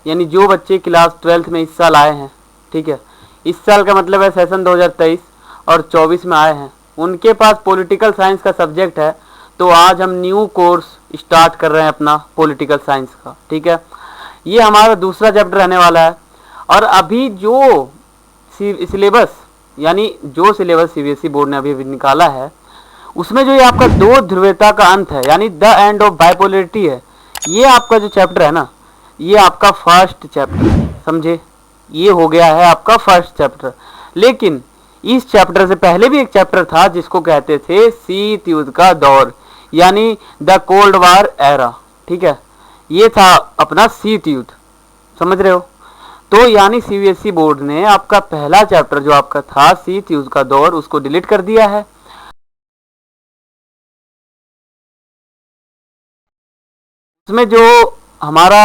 यानी जो बच्चे क्लास 12th में इस साल आए हैं, ठीक है, इस साल का मतलब है सेशन 2023 और 24 में आए हैं, उनके पास पॉलिटिकल साइंस का सब्जेक्ट है। तो आज हम न्यू कोर्स स्टार्ट कर रहे हैं अपना पॉलिटिकल साइंस का, ठीक है। ये हमारा दूसरा चैप्टर रहने वाला है। और अभी जो सिलेबस यानी जो सिलेबस सीबीएसई बोर्ड ने अभी निकाला है, उसमें जो ये आपका दो ध्रुवीयता का अंत है यानी द एंड ऑफ बाइपोलरिटी है, ये आपका जो चैप्टर है ना, ये आपका फर्स्ट चैप्टर, समझे, ये हो गया है आपका फर्स्ट चैप्टर। लेकिन इस चैप्टर से पहले भी एक चैप्टर था जिसको कहते थे शीत युद्ध का दौर यानी द कोल्ड वार एरा, ठीक है, ये था अपना शीत युद्ध, समझ रहे हो। तो यानी सीबीएसई बोर्ड ने आपका पहला चैप्टर जो आपका था शीत युद्ध का दौर, उसको डिलीट कर दिया है। उसमें जो हमारा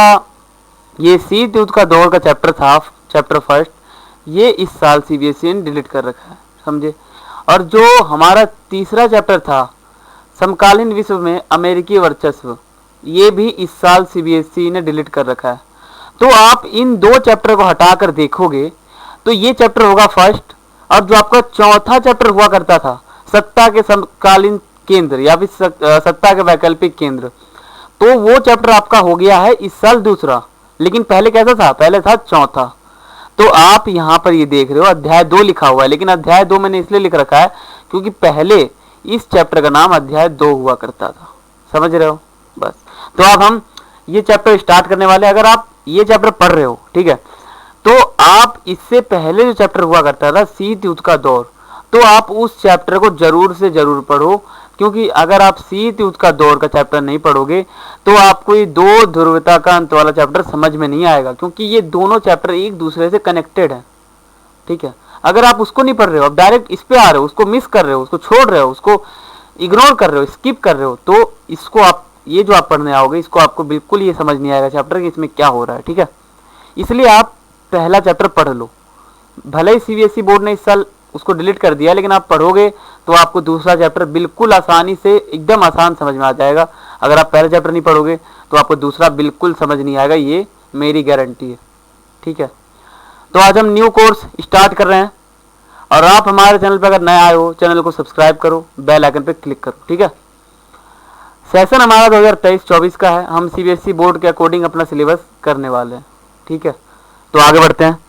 ये शीत युद्ध का दौर का चैप्टर था, चैप्टर फर्स्ट, ये इस साल सीबीएसई ने डिलीट कर रखा है, समझे। और जो हमारा तीसरा चैप्टर था समकालीन विश्व में अमेरिकी वर्चस्व, ये भी इस साल सीबीएसई ने डिलीट कर रखा है। तो आप इन दो चैप्टर को हटाकर देखोगे तो ये चैप्टर होगा फर्स्ट। और जो आपका चौथा चैप्टर हुआ करता था सत्ता के समकालीन केंद्र या फिर सत्ता के वैकल्पिक केंद्र, तो वो चैप्टर आपका हो गया है इस साल दूसरा। लेकिन पहले कैसा था, पहले था चौथा। तो आप यहाँ पर ये देख रहे हो अध्याय 2 लिखा हुआ है, लेकिन अध्याय 2 मैंने इसलिए लिख रखा है क्योंकि पहले इस चैप्टर का नाम अध्याय 2 हुआ करता था, समझ रहे हो। बस तो अब हम ये चैप्टर स्टार्ट करने वाले। अगर आप ये चैप्टर पढ़ रहे हो, ठीक है, तो आप इससे पहले जो चैप्टर हुआ करता था शीत युद्ध का दौर, तो आप उस चैप्टर को जरूर से जरूर पढ़ो। क्योंकि अगर आप शीत युद्ध का दौर का चैप्टर नहीं पढ़ोगे तो आपको ये दो ध्रुवता का अंत वाला चैप्टर समझ में नहीं आएगा, क्योंकि ये दोनों चैप्टर एक दूसरे से कनेक्टेड है, ठीक है। अगर आप उसको नहीं पढ़ रहे हो, आप डायरेक्ट इस पे आ रहे हो, उसको मिस कर रहे हो, उसको छोड़ रहे हो, उसको इग्नोर कर रहे हो, स्किप कर रहे हो, तो इसको आप ये जो आप पढ़ने आओगे इसको आपको बिल्कुल ये समझ नहीं आएगा चैप्टर कि इसमें क्या हो रहा है, ठीक है। इसलिए आप पहला चैप्टर पढ़ लो। भले ही सीबीएसई बोर्ड ने इस साल उसको डिलीट कर दिया, लेकिन आप पढ़ोगे तो आपको दूसरा चैप्टर बिल्कुल आसानी से एकदम आसान समझ में आ जाएगा। अगर आप पहला चैप्टर नहीं पढ़ोगे तो आपको दूसरा बिल्कुल समझ नहीं आएगा, ये मेरी गारंटी है, ठीक है। तो आज हम न्यू कोर्स स्टार्ट कर रहे हैं। और आप हमारे चैनल पर अगर नए आए हो, चैनल को सब्सक्राइब करो, बेल आइकन पर क्लिक करो, ठीक है। सेशन हमारा 2023-24 का है। हम सीबीएसई बोर्ड के अकॉर्डिंग अपना सिलेबस करने वाले हैं, ठीक है। तो आगे बढ़ते हैं।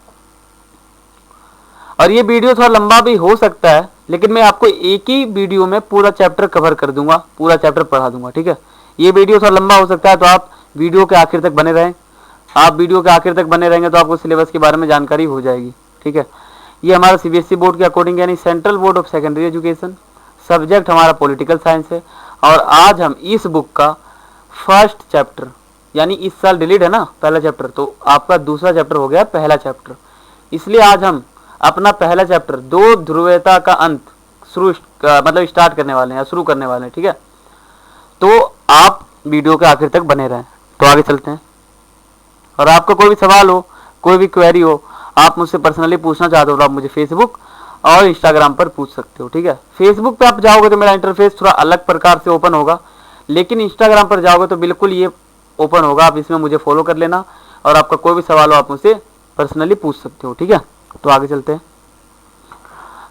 और ये वीडियो थोड़ा लंबा भी हो सकता है, लेकिन मैं आपको एक ही वीडियो में पूरा चैप्टर कवर कर दूंगा, पूरा चैप्टर पढ़ा दूंगा, ठीक है। ये वीडियो थोड़ा लंबा हो सकता है, तो आप वीडियो के आखिर तक बने रहें। आप वीडियो के आखिर तक बने रहेंगे तो आपको सिलेबस के बारे में जानकारी हो जाएगी, ठीक है। ये हमारा सीबीएसई बोर्ड के अकॉर्डिंग यानी central board of secondary education, subject हमारा पॉलिटिकल साइंस है। और आज हम इस बुक का फर्स्ट चैप्टर यानी इस साल डिलीट है ना पहला चैप्टर, तो आपका दूसरा चैप्टर हो गया पहला चैप्टर। इसलिए आज हम अपना पहला चैप्टर दो ध्रुवीयता का अंत मतलब स्टार्ट करने वाले हैं, शुरू करने वाले हैं, ठीक है। तो आप वीडियो के आखिर तक बने रहें। तो आगे चलते हैं। और आपका कोई भी सवाल हो, कोई भी क्वेरी हो, आप मुझसे पर्सनली पूछना चाहते हो तो आप मुझे फेसबुक और इंस्टाग्राम पर पूछ सकते हो, ठीक है। फेसबुक पे आप जाओगे तो मेरा इंटरफेस थोड़ा अलग प्रकार से ओपन होगा, लेकिन इंस्टाग्राम पर जाओगे तो बिल्कुल ये ओपन होगा। आप इसमें मुझे फॉलो कर लेना और आपका कोई भी सवाल हो आप मुझसे पर्सनली पूछ सकते हो, ठीक है। तो आगे चलते हैं।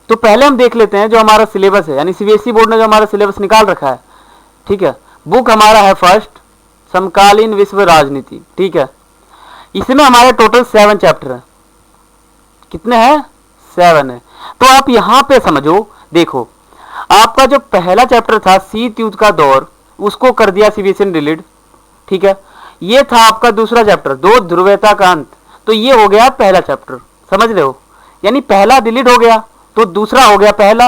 तो पहले हम देख लेते हैं जो हमारा सिलेबस है, यानी सीबीएसई बोर्ड ने जो हमारा सिलेबस निकाल रखा है, ठीक है। बुक हमारा है फर्स्ट समकालीन विश्व राजनीति, ठीक है। इसमें हमारे टोटल 7 चैप्टर है। कितने हैं? 7 है। तो आप यहां पे समझो, देखो आपका जो पहला चैप्टर था शीत युद्ध का दौर, उसको कर दिया सीबीएसई ने डिलीट, ठीक है। ये था आपका दूसरा चैप्टर दो ध्रुवीयता का अंत, तो ये हो गया पहला चैप्टर, समझ रहे हो। यानी पहला डिलीट हो गया तो दूसरा हो गया पहला,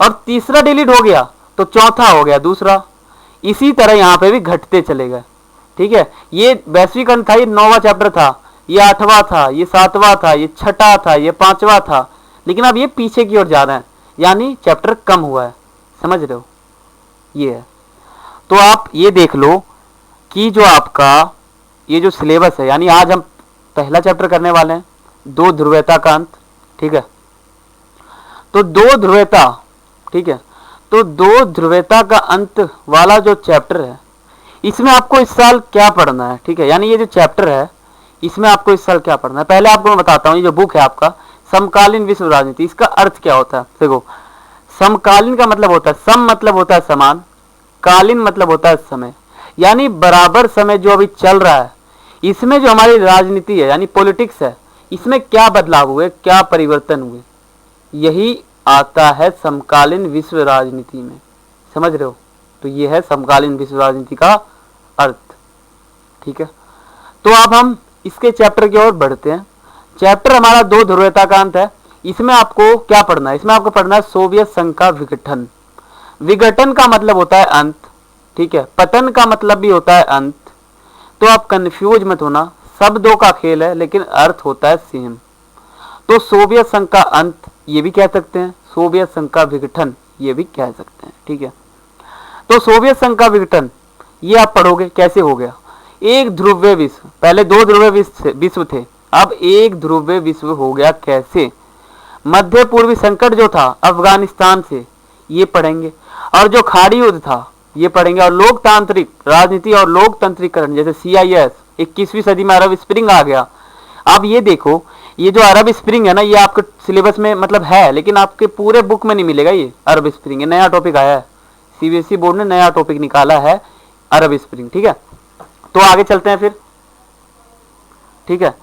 और तीसरा डिलीट हो गया तो चौथा हो गया दूसरा। इसी तरह यहां पे भी घटते चले गए, ठीक है। ये वैश्विक अंत था, ये 9वां चैप्टर था, ये 8वां था, ये 7वां था, ये 6ठा था, ये 5वां था, लेकिन अब ये पीछे की ओर जा रहे हैं, यानी चैप्टर कम हुआ है, समझ रहे हो। ये है। तो आप ये देख लो कि जो आपका ये जो सिलेबस है, यानी आज हम पहला चैप्टर करने वाले हैं दो ध्रुवीयता का अंत, ठीक है। तो दो ध्रुवीयता, ठीक है। तो दो ध्रुवीयता का अंत वाला जो चैप्टर है, इसमें आपको इस साल क्या पढ़ना है, ठीक है। यानी ये जो चैप्टर है इसमें आपको इस साल क्या पढ़ना है, पहले आपको मैं बताता हूँ। ये जो बुक है आपका समकालीन विश्व राजनीति, इसका अर्थ क्या होता है। देखो, समकालीन का मतलब होता है, सम मतलब होता है समान, कालीन मतलब होता है समय, यानी बराबर समय जो अभी चल रहा है, इसमें जो हमारी राजनीति है यानी पॉलिटिक्स है, इसमें क्या बदलाव हुए, क्या परिवर्तन हुए, यही आता है समकालीन विश्व राजनीति में। समझ रहे हो? तो ये है समकालीन विश्व राजनीति का अर्थ। ठीक है, तो अब हम इसके चैप्टर की ओर बढ़ते हैं। चैप्टर हमारा दो ध्रुवीयता का अंत है। इसमें आपको क्या पढ़ना है, इसमें आपको पढ़ना है सोवियत संघ का विघटन। विघटन का मतलब होता है अंत, ठीक है, पतन का मतलब भी होता है अंत। तो आप कंफ्यूज मत होना, शब्दों का खेल है लेकिन अर्थ होता है सेम। तो सोवियत संघ का अंत ये भी कह सकते हैं, सोवियत संघ का विघटन ये भी कह सकते हैं। ठीक है, तो सोवियत संघ का विघटन ये आप पढ़ोगे कैसे हो गया। एक ध्रुवीय विश्व, पहले दो ध्रुवीय विश्व थे, अब एक ध्रुवीय विश्व हो गया कैसे। मध्य पूर्वी संकट जो था अफगानिस्तान से, ये पढ़ेंगे। और जो खाड़ी युद्ध था ये पढ़ेंगे। और लोकतांत्रिक राजनीति और लोकतंत्रीकरण, जैसे CIS, 21वीं सदी में अरब स्प्रिंग आ गया। अब ये देखो, ये जो अरब स्प्रिंग है ना, ये आपके सिलेबस में मतलब है, लेकिन आपके पूरे बुक में नहीं मिलेगा। ये अरब स्प्रिंग ये नया टॉपिक आया है, CBSE बोर्ड ने नया टॉपिक निकाला है अरब स्प्रिंग। ठीक है, तो आगे चलते हैं फिर। ठीक है,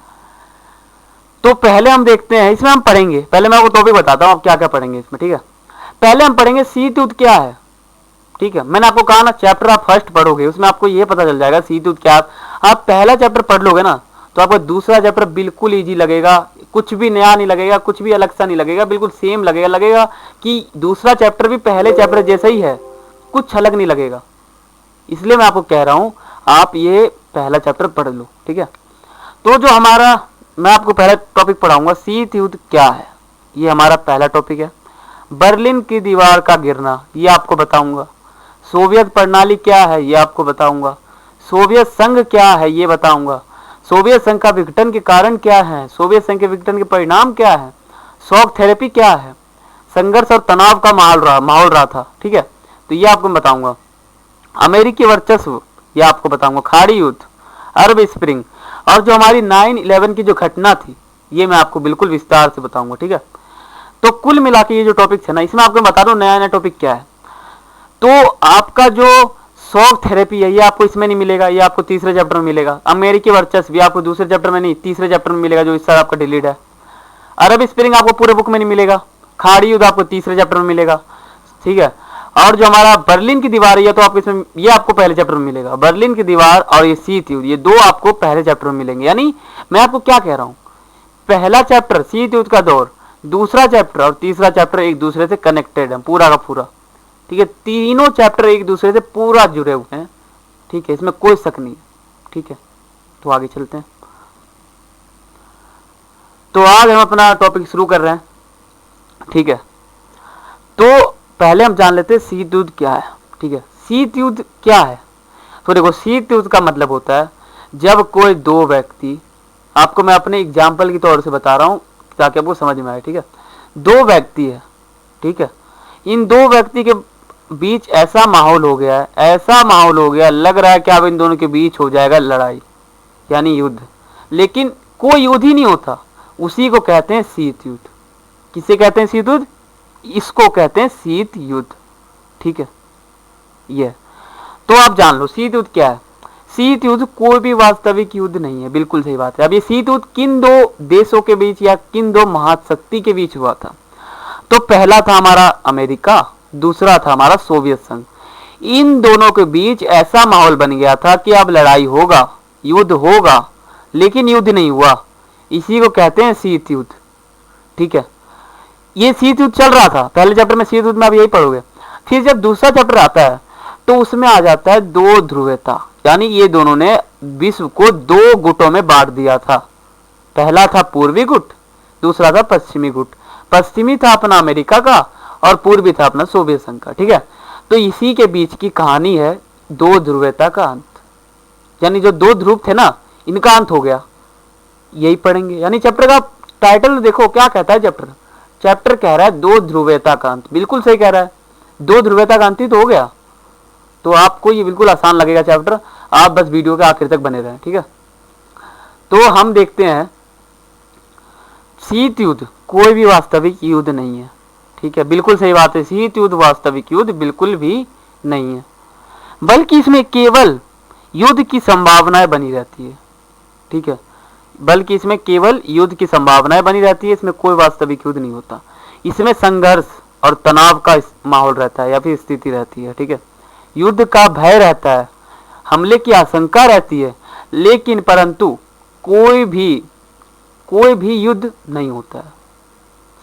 तो पहले हम देखते हैं, इसमें हम पढ़ेंगे, पहले मैं आपको टॉपिक बताता हूँ आप क्या क्या पढ़ेंगे इसमें। ठीक है, पहले हम पढ़ेंगे शीत युद्ध क्या है। ठीक है, मैंने आपको कहा ना चैप्टर आप फर्स्ट पढ़ोगे उसमें आपको ये पता चल जाएगा शीत युद्ध क्या। आप पहला चैप्टर पढ़ लोगे ना तो आपको दूसरा चैप्टर बिल्कुल इजी लगेगा, कुछ भी नया नहीं लगेगा, कुछ भी अलग सा नहीं लगेगा, बिल्कुल सेम लगेगा। लगेगा कि दूसरा चैप्टर भी पहले चैप्टर जैसा ही है, कुछ अलग नहीं लगेगा। इसलिए मैं आपको कह रहा हूं आप ये पहला चैप्टर पढ़ लो। ठीक है, तो जो हमारा, मैं आपको पहला टॉपिक पढ़ाऊंगा शीत युद्ध क्या है, ये हमारा पहला टॉपिक है। बर्लिन की दीवार का गिरना ये आपको बताऊंगा। सोवियत प्रणाली क्या है ये आपको बताऊंगा। सोवियत संघ क्या है ये बताऊंगा। सोवियत संघ का विघटन के कारण क्या है, सोवियत संघ के विघटन के परिणाम क्या है, शॉक थेरेपी क्या है, संघर्ष और तनाव का माहौल रहा था। ठीक है, तो ये आपको बताऊंगा। अमेरिकी वर्चस्व ये आपको बताऊंगा। खाड़ी युद्ध, अरब स्प्रिंग, और जो हमारी 9/11 की जो घटना थी ये मैं आपको बिल्कुल विस्तार से बताऊंगा। ठीक है, तो कुल मिला के ये जो टॉपिक है ना, इसमें आपको बता दूं नया नया टॉपिक क्या है। तो आपका जो शॉक थेरेपी है ये आपको इसमें नहीं मिलेगा, ये आपको तीसरे चैप्टर में मिलेगा। अमेरिकी वर्चस्व भी आपको दूसरे चैप्टर में नहीं, तीसरे चैप्टर में मिलेगा, जो इस साल आपका डिलीट है। अरब स्प्रिंग आपको पूरे बुक में नहीं मिलेगा। खाड़ी युद्ध आपको तीसरे चैप्टर में मिलेगा। ठीक है, और जो हमारा बर्लिन की दीवार है ये तो आपको इसमें, ये आपको पहले चैप्टर में मिलेगा। बर्लिन की दीवार और ये शीत युद्ध, ये दो आपको पहले चैप्टर में मिलेंगे। यानी मैं आपको क्या कह रहा हूं, पहला चैप्टर शीत युद्ध का दौर, दूसरा चैप्टर और तीसरा चैप्टर एक दूसरे से कनेक्टेड है पूरा का पूरा। ठीक है, तीनों चैप्टर एक दूसरे से पूरा जुड़े हुए हैं। ठीक है, इसमें कोई शक नहीं। ठीक है, तो आगे चलते हैं। तो आज हम अपना टॉपिक शुरू कर रहे हैं। ठीक है, तो पहले हम जान लेते हैं शीत युद्ध क्या है। ठीक है, शीत युद्ध क्या है, तो देखो शीत युद्ध का मतलब होता है जब कोई दो व्यक्ति, आपको मैं अपने एग्जाम्पल की तौर से बता रहा हूं ताकि आपको समझ में आए। ठीक है, दो व्यक्ति है, ठीक है, इन दो व्यक्ति के बीच ऐसा माहौल हो गया है, ऐसा माहौल हो गया, लग रहा है कि अब इन दोनों के बीच हो जाएगा लड़ाई यानी युद्ध, लेकिन कोई युद्ध ही नहीं होता। उसी को कहते हैं शीत युद्ध। किसे कहते हैं शीत युद्ध, इसको कहते हैं शीत युद्ध। ठीक है, ये तो आप जान लो शीत युद्ध क्या है। शीत युद्ध कोई भी वास्तविक युद्ध नहीं है, बिल्कुल सही बात है। अब ये शीत युद्ध किन दो देशों के बीच या किन दो महाशक्ति के बीच हुआ था, तो पहला था हमारा अमेरिका, दूसरा था हमारा सोवियत संघ। इन दोनों के बीच ऐसा माहौल बन गया था कि अब लड़ाई होगा, युद्ध होगा, लेकिन युद्ध नहीं हुआ। इसी को कहते हैं शीत युद्ध। ठीक है, ये शीत युद्ध चल रहा था। पहले चैप्टर में शीत युद्ध में आप यही पढ़ोगे। फिर जब दूसरा चैप्टर आता है तो उसमें आ जाता है दो ध्रुवीयता, यानी ये दोनों ने विश्व को दो गुटों में बांट दिया था। पहला था पूर्वी गुट, दूसरा था पश्चिमी गुट। पश्चिमी था अपना अमेरिका का और पूर्वी था अपना सोवियत संघ का। ठीक है, तो इसी के बीच की कहानी है दो ध्रुवीयता का अंत, यानी जो दो ध्रुव थे ना इनका अंत हो गया, यही पढ़ेंगे। यानी चैप्टर का टाइटल देखो क्या कहता है, चैप्टर कह रहा है दो ध्रुवीयता का अंत। बिल्कुल सही कह रहा है, दो ध्रुवीयता का अंत ही तो हो गया। तो आपको ये बिल्कुल आसान लगेगा चैप्टर, आप बस वीडियो के आखिर तक बने रहें। ठीक है, तो हम देखते हैं शीत युद्ध कोई भी वास्तविक युद्ध नहीं है। ठीक है, बिल्कुल सही बात है, शीत युद्ध वास्तविक युद्ध बिल्कुल भी नहीं है, बल्कि इसमें केवल युद्ध की संभावनाएं बनी रहती है। ठीक है, बल्कि इसमें केवल युद्ध की संभावनाएं बनी रहती है, इसमें कोई वास्तविक युद्ध नहीं होता। इसमें संघर्ष और तनाव का माहौल रहता है या फिर स्थिति रहती है। ठीक है, युद्ध का भय रहता है, हमले की आशंका रहती है, लेकिन परंतु कोई भी युद्ध नहीं होता है।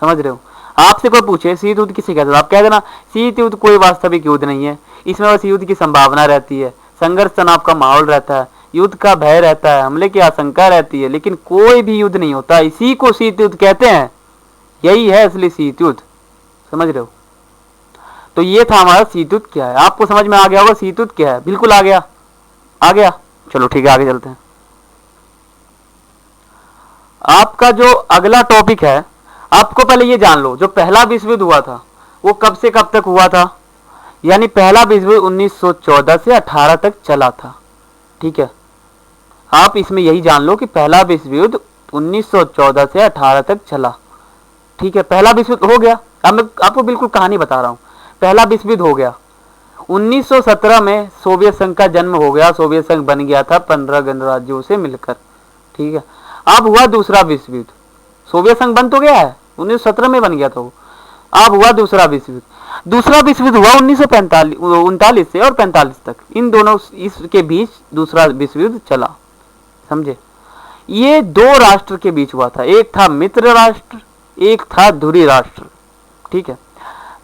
समझ रहे हो? आपसे कोई पूछे शीत युद्ध किसे कहते हैं, आप कह देना शीत युद्ध कोई वास्तविक युद्ध नहीं है, इसमें बस युद्ध की संभावना रहती है, संघर्ष तनाव का माहौल रहता है, युद्ध का भय रहता है, हमले की आशंका रहती है, लेकिन कोई भी युद्ध नहीं होता। इसी को शीत युद्ध कहते हैं, यही है असली शीत युद्ध। समझ रहे हो? तो ये था हमारा शीत युद्ध क्या है। आपको समझ में आ गया होगा शीत युद्ध क्या है, बिल्कुल आ गया, आ गया। चलो ठीक है, आगे चलते हैं। आपका जो अगला टॉपिक है, आपको पहले ये जान लो, जो पहला विश्व युद्ध हुआ था वो कब से कब तक हुआ था, यानी पहला विश्व युद्ध 1914 से 18 तक चला था। ठीक है, आप इसमें यही जान लो कि पहला विश्व युद्ध 1914 से 18 तक चला। ठीक है, पहला विश्व युद्ध हो गया। अब मैं आपको बिल्कुल कहानी बता रहा हूं, पहला विश्व युद्ध हो गया। 1917 में सोवियत संघ का जन्म हो गया, सोवियत संघ बन गया था 15 गणराज्यों से मिलकर। ठीक है, अब हुआ दूसरा विश्व युद्ध। सोवियत संघ बन तो गया है, 1917 में बन गया था वो। अब हुआ दूसरा विश्व युद्ध। दूसरा विश्व युद्ध हुआ 1939 से और 45 तक, इन दोनों इसके बीच दूसरा विश्व युद्ध चला। समझे? ये दो राष्ट्र के बीच हुआ था, एक था मित्र राष्ट्र, एक था धुरी राष्ट्र। ठीक है,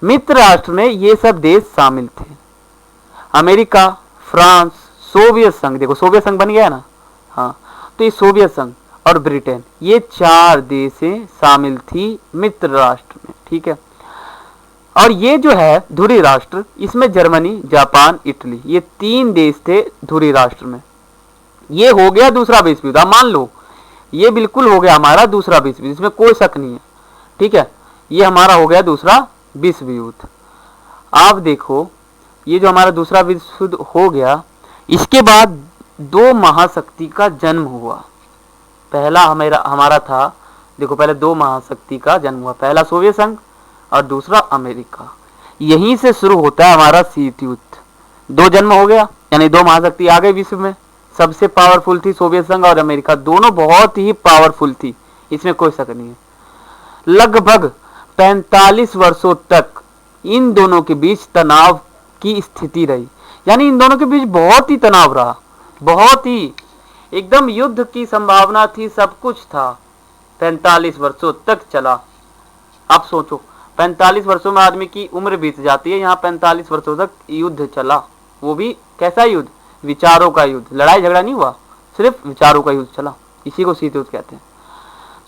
मित्र राष्ट्र में ये सब देश शामिल थे, अमेरिका, फ्रांस, सोवियत संघ, देखो सोवियत संघ बन गया ना, हाँ, तो ये सोवियत संघ और ब्रिटेन, ये 4 देशें शामिल थी मित्र राष्ट्र में। ठीक है, और ये जो है धुरी राष्ट्र, इसमें जर्मनी, जापान, इटली, ये 3 देश थे धुरी राष्ट्र में। ये हो गया दूसरा विश्व युद्ध। मान लो ये बिल्कुल हो गया हमारा दूसरा विश्व युद्ध, इसमें कोई शक नहीं है। ठीक है, ये हमारा हो गया दूसरा विश्व युद्ध। आप देखो, ये जो हमारा दूसरा विश्व युद्ध हो गया, इसके बाद 2 महाशक्ति का जन्म हुआ। पहला हमारा था, देखो पहले 2 महाशक्ति का जन्म हुआ, पहला सोवियत संघ और दूसरा अमेरिका। यहीं से शुरू होता है हमारा शीत युद्ध। 2 जन्म हो गया, यानी 2 महाशक्ति आ गए विश्व में। सबसे पावरफुल थी सोवियत संघ और अमेरिका, दोनों बहुत ही पावरफुल थी, इसमें कोई शक नहीं है। लगभग 45 वर्षों तक इन दोनों के बीच तनाव की स्थिति रही, यानी इन दोनों के बीच बहुत ही तनाव रहा, बहुत ही एकदम युद्ध की संभावना थी, सब कुछ था। 45 वर्षों तक चला। आप सोचो 45 वर्षों में आदमी की उम्र बीत जाती है, यहाँ 45 वर्षों तक युद्ध चला। वो भी कैसा युद्ध? विचारों का युद्ध, लड़ाई झगड़ा नहीं हुआ, सिर्फ विचारों का युद्ध चला। इसी को शीत युद्ध कहते हैं।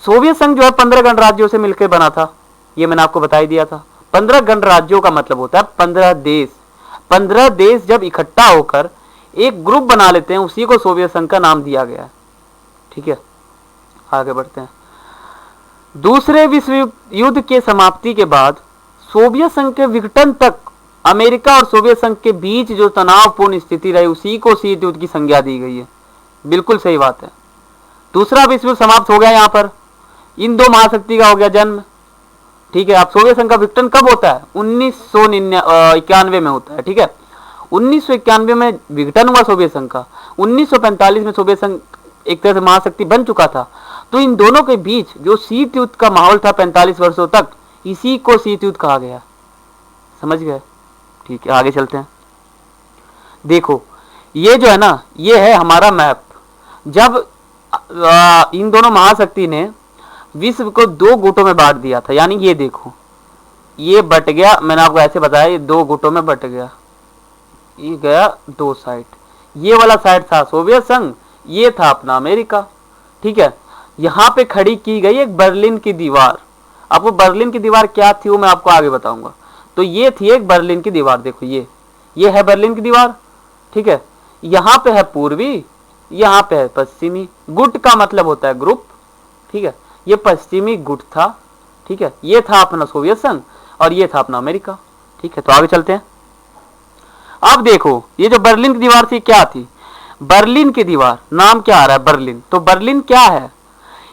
सोवियत संघ जो है 15 गणराज्यों से मिलकर बना था, ये मैंने आपको बता ही दिया था। 15 गणराज्यों का मतलब होता है 15 देश। 15 देश जब इकट्ठा होकर एक ग्रुप बना लेते हैं, उसी को सोवियत संघ का नाम दिया गया है। ठीक है, आगे बढ़ते हैं। दूसरे विश्व युद्ध के समाप्ति के बाद सोवियत संघ के विघटन तक अमेरिका और सोवियत संघ के बीच जो तनावपूर्ण स्थिति रही, उसी को शीत युद्ध की संज्ञा दी गई है। बिल्कुल सही बात है। दूसरा विश्व युद्ध समाप्त हो गया, यहाँ पर इन 2 महाशक्ति का हो गया जन्म। ठीक है, अब सोवियत संघ का विघटन कब होता है? 1991 में होता है। ठीक है, 1991 में विघटन हुआ सोवियत संघ का। 1945 में सोवियत संघ एक तरह से महाशक्ति बन चुका था। तो इन दोनों के बीच जो शीत युद्ध का माहौल था 45 वर्षों तक, इसी को शीत युद्ध कहा गया। समझ गए? ठीक है, आगे चलते हैं। देखो ये जो है ना, ये है हमारा मैप। जब इन दोनों महाशक्ति ने विश्व को 2 गुटों में बांट दिया था, यानी ये देखो, ये बट गया, मैंने आपको ऐसे बताया, ये 2 गुटों में बट गया, ये गया 2 साइड। ये वाला साइड था सोवियत संघ, ये था अपना अमेरिका। ठीक है, यहाँ पे खड़ी की गई एक बर्लिन की दीवार। अब वो बर्लिन की दीवार क्या थी वो मैं आपको आगे बताऊंगा। तो ये थी एक बर्लिन की दीवार, देखो ये है बर्लिन की दीवार। ठीक है, यहाँ पे है पूर्वी, यहाँ पे है पश्चिमी। गुट का मतलब होता है ग्रुप। ठीक है, ये पश्चिमी गुट था। ठीक है, ये था अपना सोवियत संघ और ये था अपना अमेरिका। ठीक है, तो आगे चलते हैं। अब देखो, ये जो बर्लिन की दीवार थी क्या थी? बर्लिन की दीवार, नाम क्या आ रहा है बर्लिन, तो बर्लिन क्या है,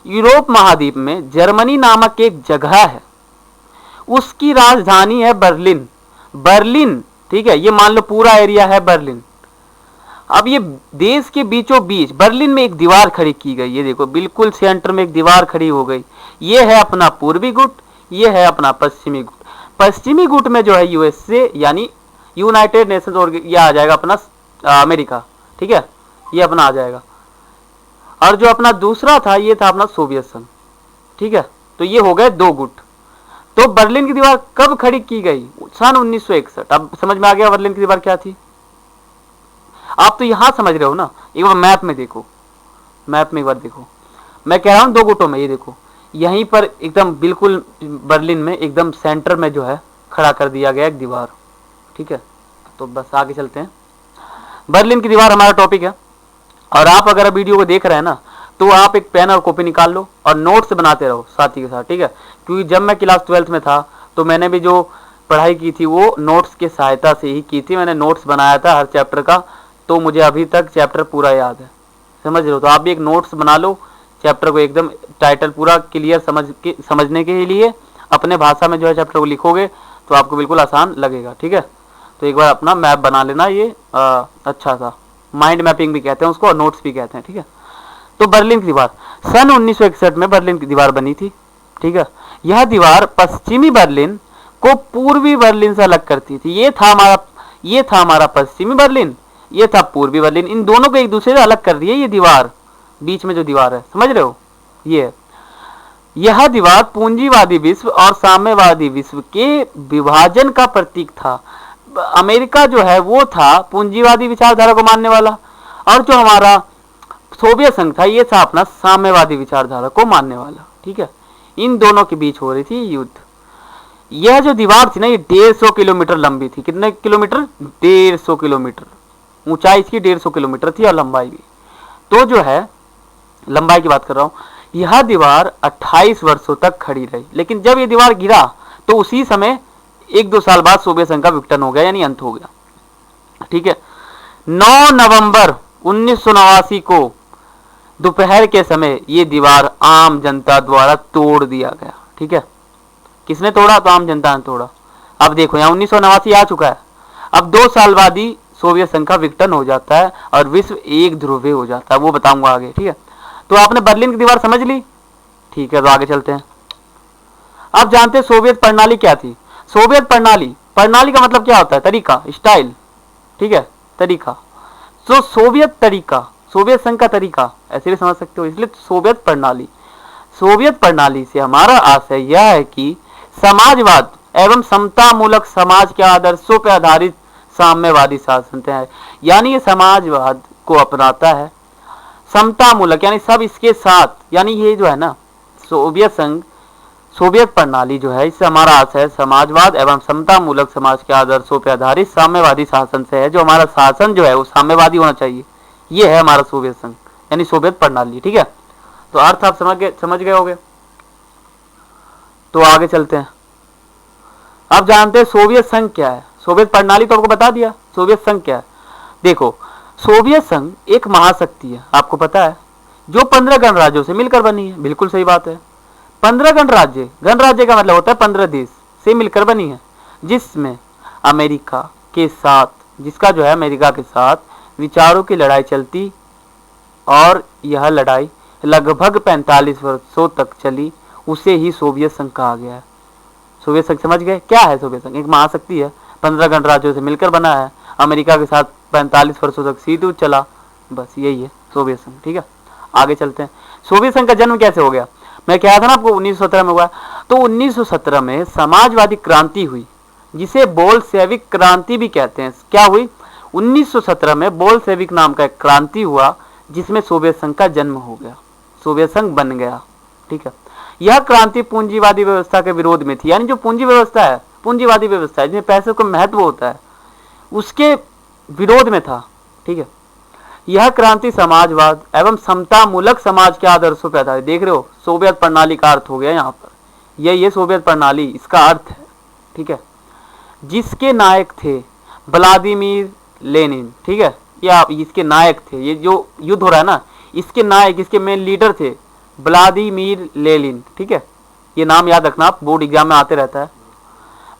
यूरोप महाद्वीप में जर्मनी नामक एक जगह है, उसकी राजधानी है बर्लिन। बर्लिन, ठीक है, ये मान लो पूरा एरिया है बर्लिन। अब ये देश के बीचों बीच बर्लिन में एक दीवार खड़ी की गई, ये देखो बिल्कुल सेंटर में एक दीवार खड़ी हो गई। ये है अपना पूर्वी गुट, ये है अपना पश्चिमी गुट। पश्चिमी गुट में जो है यूएसए यानी यूनाइटेड नेशंस, और ये आ जाएगा अपना अमेरिका, ठीक है, ये अपना आ जाएगा। और जो अपना दूसरा था ये था अपना सोवियत संघ, ठीक है। तो ये हो गए दो गुट। तो बर्लिन की दीवार कब खड़ी की गई, सन 1961। अब समझ में आ गया बर्लिन की दीवार क्या थी। आप तो यहां समझ रहे हो ना, एक बार मैप में देखो, मैप में एक बार देखो, मैं कह रहा हूं दो गुटों में, ये देखो यहीं पर एकदम बिल्कुल बर्लिन में एकदम सेंटर में जो है खड़ा कर दिया गया एक दीवार, ठीक है। तो बस आगे चलते हैं। बर्लिन की दीवार हमारा टॉपिक है। और आप अगर वीडियो को देख रहे हैं ना, तो आप एक पेन और कॉपी निकाल लो और नोट्स बनाते रहो साथी के साथ, ठीक है। क्योंकि जब मैं क्लास 12th में था तो मैंने भी जो पढ़ाई की थी वो नोट्स की सहायता से ही की थी। मैंने नोट्स बनाया था हर चैप्टर का, तो मुझे अभी तक चैप्टर पूरा याद है, समझ रहे हो। तो आप भी एक नोट्स बना लो चैप्टर को, एकदम टाइटल पूरा क्लियर समझने के लिए अपने भाषा में जो है चैप्टर को लिखोगे तो आपको बिल्कुल आसान लगेगा, ठीक है। तो एक बार अपना मैप बना लेना, ये अच्छा सा माइंड मैपिंग भी कहते हैं उसको और नोट्स भी कहते हैं, ठीक है। तो बर्लिन की दीवार सन 1961 में बर्लिन की दीवार बनी थी, ठीक है। यह दीवार पश्चिमी बर्लिन को पूर्वी बर्लिन से अलग करती थी। ये था हमारा पश्चिमी बर्लिन, ये था पूर्वी बर्लिन। इन दोनों को एक दूसरे से अलग कर दिया ये दीवार, बीच में जो दीवार है, समझ रहे हो। यह दीवार पूंजीवादी विश्व और साम्यवादी विश्व के विभाजन का प्रतीक था। अमेरिका जो है वो था पूंजीवादी विचारधारा को मानने वाला, और जो हमारा सोवियत संघ था ये था अपना साम्यवादी विचारधारा को मानने वाला, ठीक है। इन दोनों के बीच हो रही थी युद्ध। यह जो दीवार थी ना, ये 150 किलोमीटर लंबी थी। कितने किलोमीटर, 150 किलोमीटर। ऊंचाई इसकी 150 किलोमीटर थी और लंबाई भी। तो जो है लंबाई की बात कर रहा हूं, यह दीवार 28 वर्षों तक खड़ी रही। लेकिन जब ये दीवार गिरा तो उसी समय 1-2 साल बाद सोवियत संघ का विघटन हो गया, यानी अंत हो गया, ठीक है। 9 नवंबर 1989 को दोपहर के समय ये दीवार आम जनता द्वारा तोड़ दिया गया, ठीक है। किसने तोड़ा, तो आम जनता ने तोड़ा। अब देखो यहाँ 1989 आ चुका है। अब 2 साल बाद ही सोवियत संघ का विघटन हो जाता है और विश्व एक ध्रुवीय हो जाता है, वो बताऊंगा आगे, ठीक है। तो आपने बर्लिन की दीवार समझ ली, ठीक है। तो आगे चलते हैं। आप जानते हैं सोवियत प्रणाली क्या थी। सोवियत प्रणाली का मतलब क्या होता है, तरीका, स्टाइल, ठीक है, तरीका। तो सोवियत संघ का तरीका ऐसे भी समझ सकते हो, इसलिए सोवियत प्रणाली से हमारा आशय यह है कि समाजवाद एवं समता मूलक समाज के आदर्शों पर आधारित साम्यवादी शासन है। यानी ये समाजवाद को अपनाता है, समता मूलक यानी सब इसके साथ, यानी ये जो है ना सोवियत प्रणाली जो है, इससे हमारा आशय है समाजवाद एवं समता मूलक समाज के आदर्शों पर आधारित साम्यवादी शासन से है। जो हमारा शासन जो है वो साम्यवादी होना चाहिए, ये है हमारा सोवियत संघ यानी सोवियत प्रणाली, ठीक है। तो अर्थ आप समझ गए होंगे। तो आगे चलते हैं। आप जानते हैं सोवियत संघ क्या है। सोवियत प्रणाली तो आपको बता दिया, सोवियत संघ क्या है। देखो सोवियत संघ एक महाशक्ति है, आपको पता है, जो 15 गणराज्यों से मिलकर बनी है। बिल्कुल सही बात है, 15 गणराज्य का मतलब होता है 15 देश से मिलकर बनी है, जिसमें अमेरिका के साथ, जिसका जो है अमेरिका के साथ विचारों की लड़ाई चलती, और यह लड़ाई लगभग 45 वर्षों तक चली, उसे ही सोवियत संघ कहा गया है। सोवियत संघ समझ गए क्या है। सोवियत संघ एक महाशक्ति है, 15 गणराज्यों से मिलकर बना है, अमेरिका के साथ 45 वर्षों तक शीत चला, बस यही है सोवियत संघ, ठीक है। आगे चलते हैं। सोवियत संघ का जन्म कैसे हो गया। मैं कहा था ना आपको 1917 में हुआ। तो 1917 में समाजवादी क्रांति हुई, जिसे बोल्शेविक क्रांति भी कहते हैं। क्या हुई, 1917 में बोल्शेविक नाम का एक क्रांति हुआ, जिसमें सोवियत संघ का जन्म हो गया, सोवियत संघ बन गया, ठीक है। यह क्रांति पूंजीवादी व्यवस्था के विरोध में थी। यानी जो पूंजीवादी व्यवस्था है जिसमें पैसे को महत्व होता है, उसके विरोध में था, ठीक है। यह क्रांति समाजवाद एवं समता मूलक समाज के आदर्शों पर आधारित। देख रहे हो सोवियत प्रणाली का अर्थ हो गया यहाँ पर, ये सोवियत प्रणाली इसका अर्थ है, ठीक है। जिसके नायक थे व्लादिमीर लेनिन, ठीक है, या इसके नायक थे, ये जो युद्ध हो रहा है ना, इसके नायक, इसके मेन लीडर थे व्लादिमीर लेनिन। ठीक है, ये नाम याद रखना, आप बोर्ड एग्जाम में आते रहता है।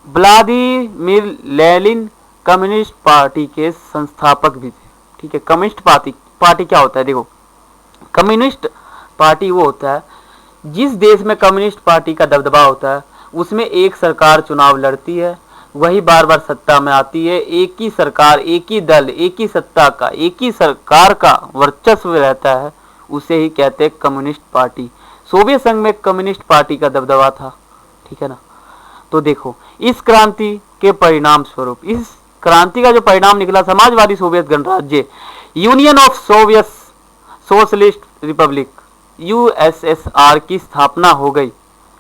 व्लादिमीर लेनिन कम्युनिस्ट पार्टी के संस्थापक भी थे। ठीक है, कम्युनिस्ट पार्टी क्या होता है, देखो कम्युनिस्ट पार्टी वो होता है जिस देश में कम्युनिस्ट पार्टी का दबदबा होता है, उसमें एक सरकार चुनाव लड़ती है, वही बार बार सत्ता में आती है, एक ही सरकार, एक ही दल, एक ही सत्ता का, एक ही सरकार का वर्चस्व रहता है, उसे ही कहते हैं कम्युनिस्ट पार्टी। सोवियत संघ में कम्युनिस्ट पार्टी का दबदबा था। ठीक है ना, तो देखो इस क्रांति के परिणाम स्वरूप, इस क्रांति का जो परिणाम निकला, समाजवादी सोवियत गणराज्य union of Soviet socialist Republic USSR की स्थापना हो गई।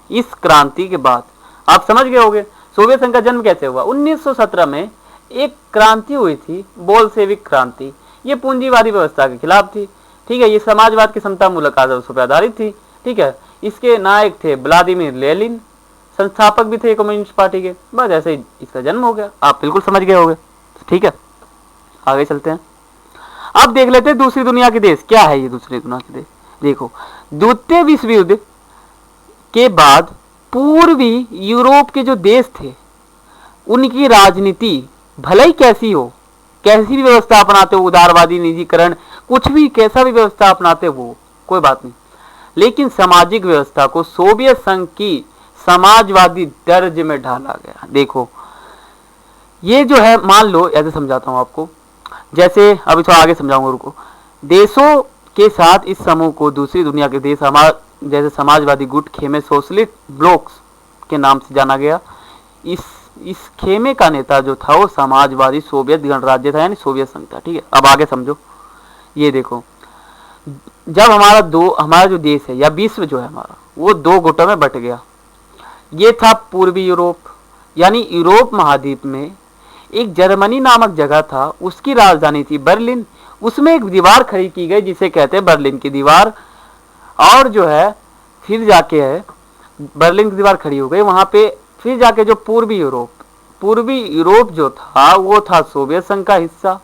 इस क्रांति के बाद आप समझ गए होंगे सोवियत संघ का जन्म कैसे हुआ। 1917 में एक क्रांति हुई थी, बोल्शेविक क्रांति। ये पूंजीवादी व्यवस्था के खिलाफ थी। ठीक है, ये समाजवाद के समता मूलक आदर्शों पर आधारित थी। ठीक है, इसके नायक थे व्लादिमीर लेनिन, संस्थापक भी थे कम्युनिस्ट पार्टी के। बस ऐसे ही इसका जन्म हो गया, आप बिल्कुल समझ गए होंगे। ठीक है, आगे चलते हैं। अब देख लेते हैं दूसरी दुनिया के देश क्या है। ये दूसरी दुनिया के देश देखो, द्वितीय विश्व युद्ध के बाद पूर्वी यूरोप के जो देश थे, उनकी राजनीति भले ही कैसी हो, कैसी भी व्यवस्था अपनाते हो, उदारवादी, निजीकरण, कुछ भी, कैसा भी व्यवस्था अपनाते वो कोई बात नहीं, लेकिन सामाजिक व्यवस्था को सोवियत संघ की समाजवादी दर्ज में ढाला गया। देखो ये जो है, मान लो ऐसे समझाता हूं आपको, जैसे अभी थोड़ा आगे समझाऊंगा, रुको। देशों के साथ इस समूह को दूसरी दुनिया के देश जैसे समाजवादी गुट, खेमे, सोशलिस्ट ब्लॉक्स के नाम से जाना गया। इस खेमे का नेता जो था वो समाजवादी सोवियत गणराज्य था, यानी सोवियत संघ था। ठीक है, अब आगे समझो। ये देखो, जब हमारा जो देश है या विश्व जो है हमारा, वो दो गुटों में बट गया। ये था पूर्वी यूरोप, यानी यूरोप महाद्वीप में एक जर्मनी नामक जगह था, उसकी राजधानी थी बर्लिन। उसमें एक दीवार खड़ी की गई जिसे कहते हैं बर्लिन की दीवार। और जो है फिर जाके है बर्लिन की दीवार खड़ी हो गई, वहां पे फिर जाके जो पूर्वी यूरोप जो था वो था सोवियत संघ का हिस्सा,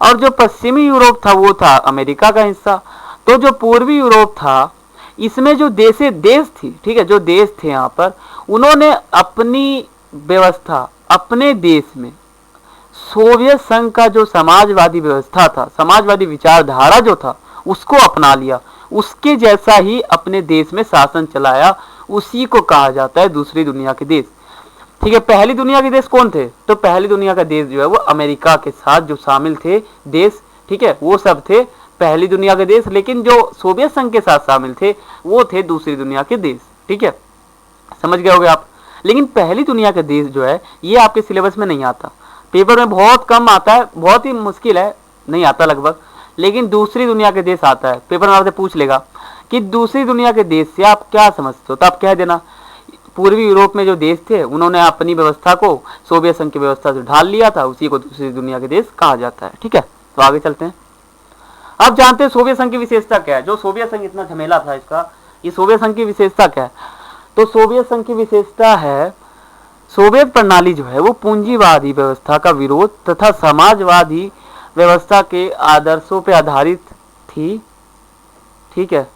और जो पश्चिमी यूरोप था वो था अमेरिका का हिस्सा। तो जो पूर्वी यूरोप था, इसमें जो देश थी, ठीक है, जो देश थे यहाँ पर, उन्होंने अपनी व्यवस्था अपने देश में सोवियत संघ का जो समाजवादी व्यवस्था था, समाजवादी विचारधारा जो था, उसको अपना लिया। उसके जैसा ही अपने देश में शासन चलाया। उसी को कहा जाता है दूसरी दुनिया के देश। ठीक है, पहली दुनिया के देश कौन थे? तो पहली दुनिया का देश जो है वो अमेरिका के साथ जो शामिल थे देश, ठीक है, वो सब थे पहली दुनिया के देश। लेकिन जो सोवियत संघ के साथ शामिल थे वो थे दूसरी दुनिया के देश। ठीक है, समझ गए होगे आप। लेकिन पहली दुनिया के देश जो है ये आपके सिलेबस में नहीं आता, पेपर में बहुत कम आता है, बहुत ही मुश्किल है, नहीं आता लगभग। लेकिन दूसरी दुनिया के देश आता है, पेपर में आपसे पूछ लेगा कि दूसरी दुनिया के देश से आप क्या समझते हो, तो आप कह देना पूर्वी यूरोप में जो देश थे उन्होंने अपनी व्यवस्था को सोवियत संघ की व्यवस्था से ढाल लिया था, उसी को दूसरी दुनिया के देश कहा जाता है। ठीक है, तो आगे चलते हैं। अब जानते हैं सोवियत संघ की विशेषता क्या है। जो सोवियत संघ इतना झमेला था इसका, ये सोवियत संघ की विशेषता क्या है? तो सोवियत संघ की विशेषता है, सोवियत प्रणाली जो है वो पूंजीवादी व्यवस्था का विरोध तथा समाजवादी व्यवस्था के आदर्शों पर आधारित थी। ठीक है,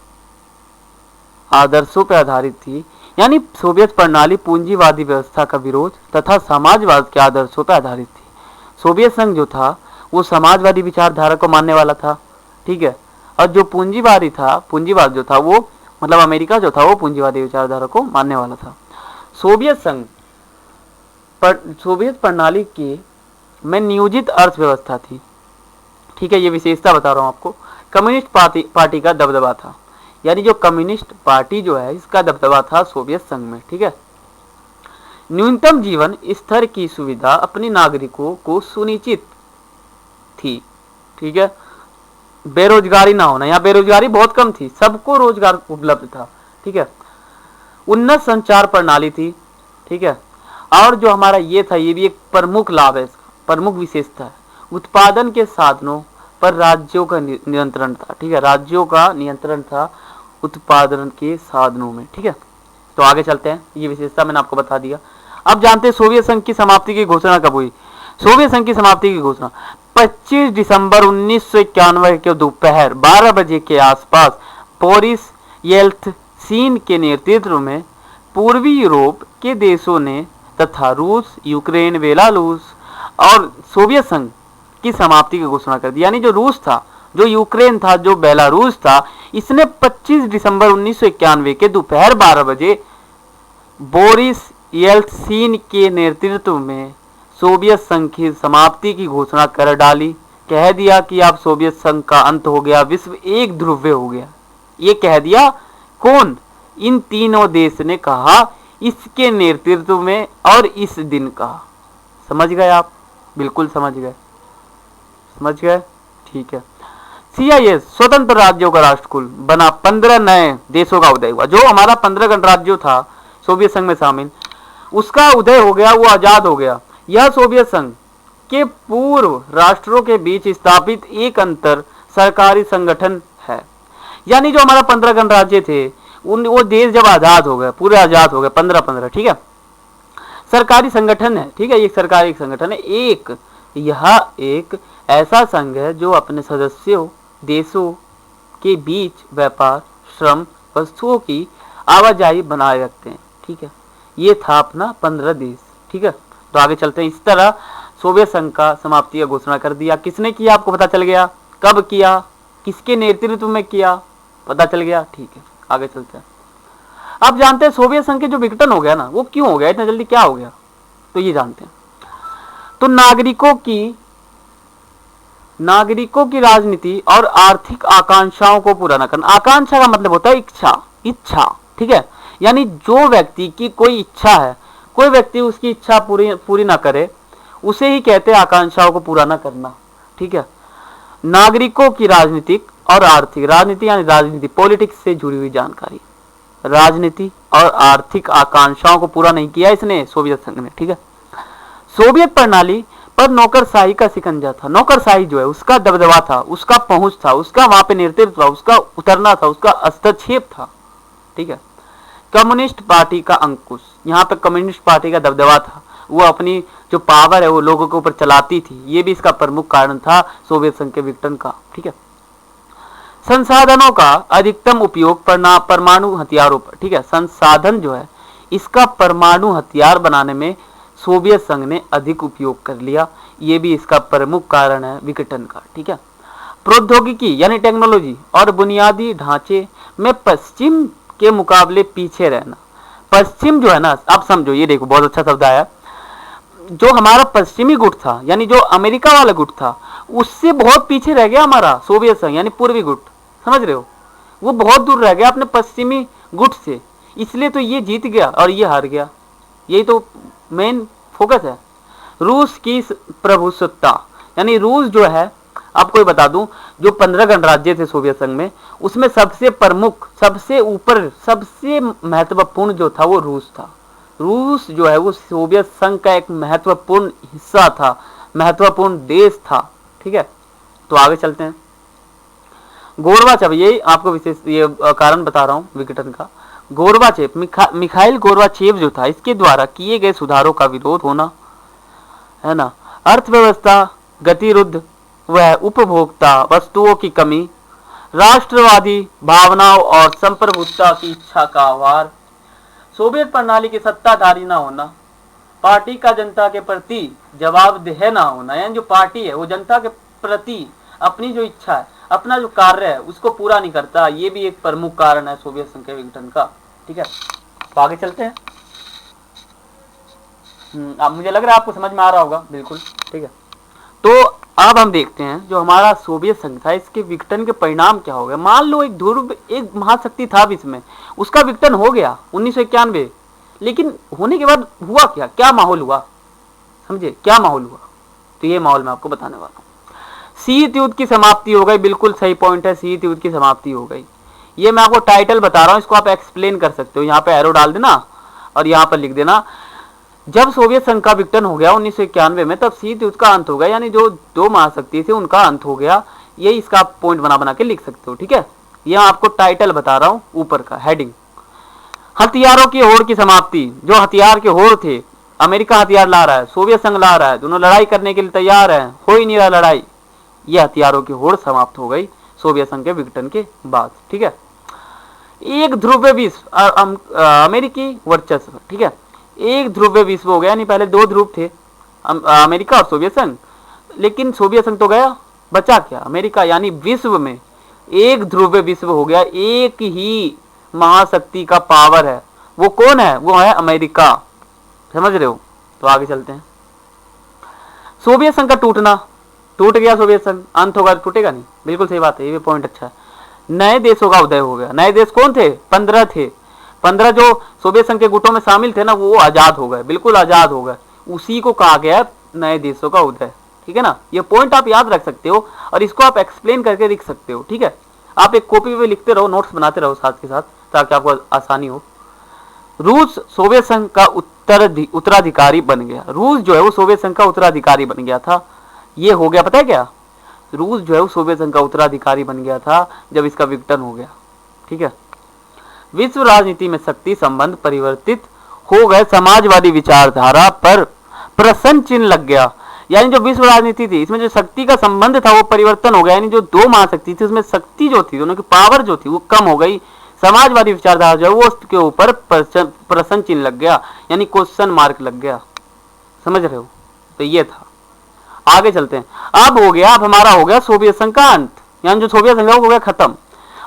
आदर्शों पर आधारित थी, यानी सोवियत प्रणाली पूंजीवादी व्यवस्था का विरोध तथा समाजवाद के आदर्शों पर आधारित थी। सोवियत संघ जो था वो समाजवादी विचारधारा को मानने वाला था। ठीक है, और जो पूंजीवाद जो था वो मतलब अमेरिका जो था वो पूंजीवादी विचारधारा को मानने वाला था। सोवियत संघ सोवियत प्रणाली की में नियोजित अर्थव्यवस्था थी। ठीक है, ये विशेषता बता रहा हूं आपको। कम्युनिस्ट पार्टी का दबदबा था, यानी जो कम्युनिस्ट पार्टी जो है इसका दबदबा था सोवियत संघ में। ठीक है, न्यूनतम जीवन स्तर की सुविधा अपने नागरिकों को सुनिश्चित थी। ठीक है, बेरोजगारी ना होना, यहाँ बेरोजगारी बहुत कम थी, सबको रोजगार उपलब्ध था। ठीक है, उन्नत संचार प्रणाली थी। ठीक है, और जो हमारा ये था, ये भी एक प्रमुख लाभ है, इसका प्रमुख विशेषता है, उत्पादन के साधनों पर राज्यों का नियंत्रण था। ठीक है, राज्यों का नियंत्रण था उत्पादन के साधनों में। ठीक है, तो आगे चलते हैं, ये विशेषता मैंने आपको बता दिया। अब जानते हैं सोवियत संघ की समाप्ति की घोषणा कब हुई। सोवियत संघ की समाप्ति की घोषणा 25 दिसंबर 1991 के दोपहर 12 बजे के आसपास बोरिस येल्त्सिन के नेतृत्व में पूर्वी यूरोप के देशों ने तथा रूस, यूक्रेन, बेलारूस और सोवियत संघ की समाप्ति की घोषणा कर दी। यानी जो रूस था, जो यूक्रेन था, जो बेलारूस था, इसने 25 दिसंबर 1991 के दोपहर 12 बजे बोरिस येल्त्सिन के नेतृत्व में सोवियत संघ की समाप्ति की घोषणा कर डाली। कह दिया कि अब सोवियत संघ का अंत हो गया, विश्व एक ध्रुव्य हो गया। ये कह दिया कौन? इन तीनों देश ने कहा, इसके नेतृत्व में और इस दिन कहा। समझ गए आप? बिल्कुल समझ गए, समझ गए, ठीक है। CIS स्वतंत्र राज्यों का राष्ट्रकुल बना, 15 नए देशों का उदय हुआ। जो हमारा 15 गणराज्य था सोवियत संघ में शामिल, उसका उदय हो गया, वो आजाद हो गया। यह सोवियत संघ के पूर्व राष्ट्रों के बीच स्थापित एक अंतर सरकारी संगठन है। यानी जो हमारा 15 गणराज्य थे, वो देश जब आजाद हो गए, पूरे आजाद हो गए, 15-15, ठीक है, सरकारी संगठन है, ठीक है, ये सरकारी संगठन है। यह एक ऐसा संघ है जो अपने सदस्यों देशों के बीच व्यापार, श्रम, वस्तुओं की आवाजाही बनाए रखते हैं, ठीक है। ये था अपना 15 देश, ठीक है। तो आगे चलते हैं। इस तरह सोवियत संघ का समाप्ति का घोषणा कर दिया। किसने किया आपको पता चल गया, कब किया, किसके नेतृत्व में किया, पता चल गया, ठीक है। आगे चलते हैं। आप जानते हैं सोवियत संघ के जो विघटन हो गया ना, वो क्यों हो गया, इतना जल्दी क्या हो गया, तो ये जानते हैं। तो नागरिकों की राजनीति और आर्थिक आकांक्षाओं को पूरा न करना। आकांक्षा का मतलब होता है इच्छा, ठीक है। यानी जो व्यक्ति की कोई इच्छा है, कोई व्यक्ति उसकी इच्छा पूरी ना करे, उसे ही कहते हैं आकांक्षाओं को पूरा ना करना, ठीक है। नागरिकों की राजनीतिक और आर्थिक, राजनीति यानी राजनीति, पॉलिटिक्स से जुड़ी हुई जानकारी, राजनीति और आर्थिक आकांक्षाओं को पूरा नहीं किया इसने, सोवियत संघ ने, ठीक है। सोवियत प्रणाली पर नौकरशाही का शिकंजा था। नौकरशाही जो है उसका दबदबा था, उसका पहुंच था, उसका वहां पे नेतृत्व था, उसका उतरना था, उसका हस्तक्षेप था, ठीक है। कम्युनिस्ट पार्टी का अंकुश, यहाँ पे कम्युनिस्ट पार्टी का दबदबा था, वो अपनी जो पावर है वो लोगों के ऊपर चलाती थी। ये भी इसका प्रमुख कारण था सोवियत संघ के विघटन का, ठीक है। संसाधनों का अधिकतम उपयोग परमाणु हथियारों पर, ठीक है। संसाधन जो है इसका परमाणु हथियार बनाने में सोवियत संघ ने अधिक उपयोग कर लिया। ये भी इसका प्रमुख कारण है विघटन का, ठीक है। प्रौद्योगिकी यानी टेक्नोलॉजी और बुनियादी ढांचे में पश्चिम के मुकाबले पीछे रहना। पश्चिम जो है ना, आप समझो, ये देखो बहुत अच्छा शब्द आया, जो हमारा पश्चिमी गुट था, यानी जो अमेरिका वाला गुट था, उससे बहुत पीछे रह गया हमारा सोवियत संघ, यानी पूर्वी गुट, समझ रहे हो, वो बहुत दूर रह गया अपने पश्चिमी गुट से। इसलिए तो ये जीत गया और ये हार गया, यही तो मेन फोकस है। रूस की प्रभुसत्ता, यानी रूस जो है, आपको ये बता दूं, जो 15 गणराज्य थे सोवियत संघ में, उसमें सबसे प्रमुख, सबसे ऊपर, सबसे महत्वपूर्ण जो था वो रूस था। रूस जो है वो सोवियत संघ का एक महत्वपूर्ण हिस्सा था, महत्वपूर्ण देश था, ठीक है। तो आगे चलते हैं। गोरबाचेव, ये आपको विशेष ये कारण बता रहा हूँ विघटन का। गोरबाचेव, मिखाइल गोरबाचेव जो था, इसके द्वारा किए गए सुधारों का विरोध होना, है ना, अर्थव्यवस्था गतिरुद्ध, वह उपभोक्ता वस्तुओं की कमी, राष्ट्रवादी भावनाओं और संप्रभुता की इच्छा का आभार, सोवियत प्रणाली की सत्ताधारी ना होना, पार्टी का जनता के प्रति जवाबदेह ना होना, यानी जो पार्टी है वो जनता के प्रति अपनी जो इच्छा है, अपना जो कार्य है उसको पूरा नहीं करता। ये भी एक प्रमुख कारण है सोवियत संघ के विघटन का, ठीक है। तो आगे चलते हैं। अब मुझे लग रहा है आपको समझ में आ रहा होगा, बिल्कुल, ठीक है। तो अब हम देखते हैं जो हमारा सोवियत संघ था, इसके विघटन के परिणाम क्या हो गए। मान लो एक महाशक्ति था विश्व में, उसका विघटन हो गया 1991, लेकिन होने के बाद हुआ क्या माहौल हुआ, समझे, क्या माहौल हुआ, तो ये माहौल मैं आपको बताने वाला हूँ। शीत युद्ध की समाप्ति हो गई, बिल्कुल सही पॉइंट है, शीत युद्ध की समाप्ति हो गई। ये मैं आपको टाइटल बता रहा हूँ, इसको आप एक्सप्लेन कर सकते हो, यहाँ पे एरो डाल देना और यहाँ पर लिख देना, जब सोवियत संघ का विघटन हो गया 1991 में, तब शीत युद्ध का अंत हो गया, यानी जो दो महाशक्ति थे उनका अंत हो गया। ये इसका पॉइंट बना के लिख सकते हो, ठीक है। यहाँ आपको टाइटल बता रहा हूँ, ऊपर का हेडिंग। हथियारों की होड़ की समाप्ति, जो हथियार के होड़ थे अमेरिका हथियार ला रहा है, सोवियत संघ ला रहा है, दोनों लड़ाई करने के लिए तैयार है, हो ही नहीं रहा लड़ाई। ये हथियारों की होड़ समाप्त हो गई सोवियत संघ के विघटन के बाद। ठीक है, एक ध्रुव विश्व अमेरिकी वर्चस्व। ठीक है, एक ध्रुव विश्व हो गया, यानी पहले दो ध्रुव थे, अमेरिका और सोवियत संघ, लेकिन सोवियत संघ तो गया, बचा क्या? अमेरिका। यानी विश्व में एक ध्रुव विश्व हो गया, एक ही महाशक्ति का पावर है। वो कौन है? वो है अमेरिका। समझ रहे हो? तो आगे चलते हैं। सोवियत संघ का टूटना, टूट गया सोवियत संघ, अंत होगा, टूटेगा नहीं। बिल्कुल सही बात है, ये भी पॉइंट अच्छा है। नए देशों का उदय हो गया। नए देश कौन थे? 15 थे। 15 जो सोवियत संघ के गुटों में शामिल थे ना, वो आजाद हो गए, बिल्कुल आजाद हो गए। उसी को कहा गया नए देशों का उदय। ठीक है ना, ये पॉइंट आप याद रख सकते हो और इसको आप एक्सप्लेन करके लिख सकते हो। ठीक है, आप एक कॉपी पे लिखते रहो, नोट्स बनाते रहो साथ के साथ, ताकि आपको आसानी हो। रूस सोवियत संघ का उत्तराधिकारी बन गया। रूस जो है वो सोवियत संघ का उत्तराधिकारी बन गया था। ये हो गया, पता है क्या? रूस जो है वो सोवियत संघ का उत्तराधिकारी बन गया था जब इसका विघटन हो गया। ठीक है, विश्व राजनीति में शक्ति संबंध परिवर्तित हो गए, समाजवादी विचारधारा पर प्रश्न चिन्ह लग गया। यानी जो विश्व राजनीति थी, इसमें जो शक्ति का संबंध था वो परिवर्तन हो गया। यानी जो दो महाशक्ति थी, उसमें शक्ति जो थी, दोनों की पावर जो थी वो कम हो गई। समाजवादी विचारधारा जो है वो उसके ऊपर प्रश्न चिन्ह लग गया, यानी क्वेश्चन मार्क लग गया। समझ रहे हो? तो ये था। आगे चलते हैं। अब हो गया, अब हमारा हो गया सोवियत संघ का अंत, यानी जो सोवियत संघ हो गया खत्म।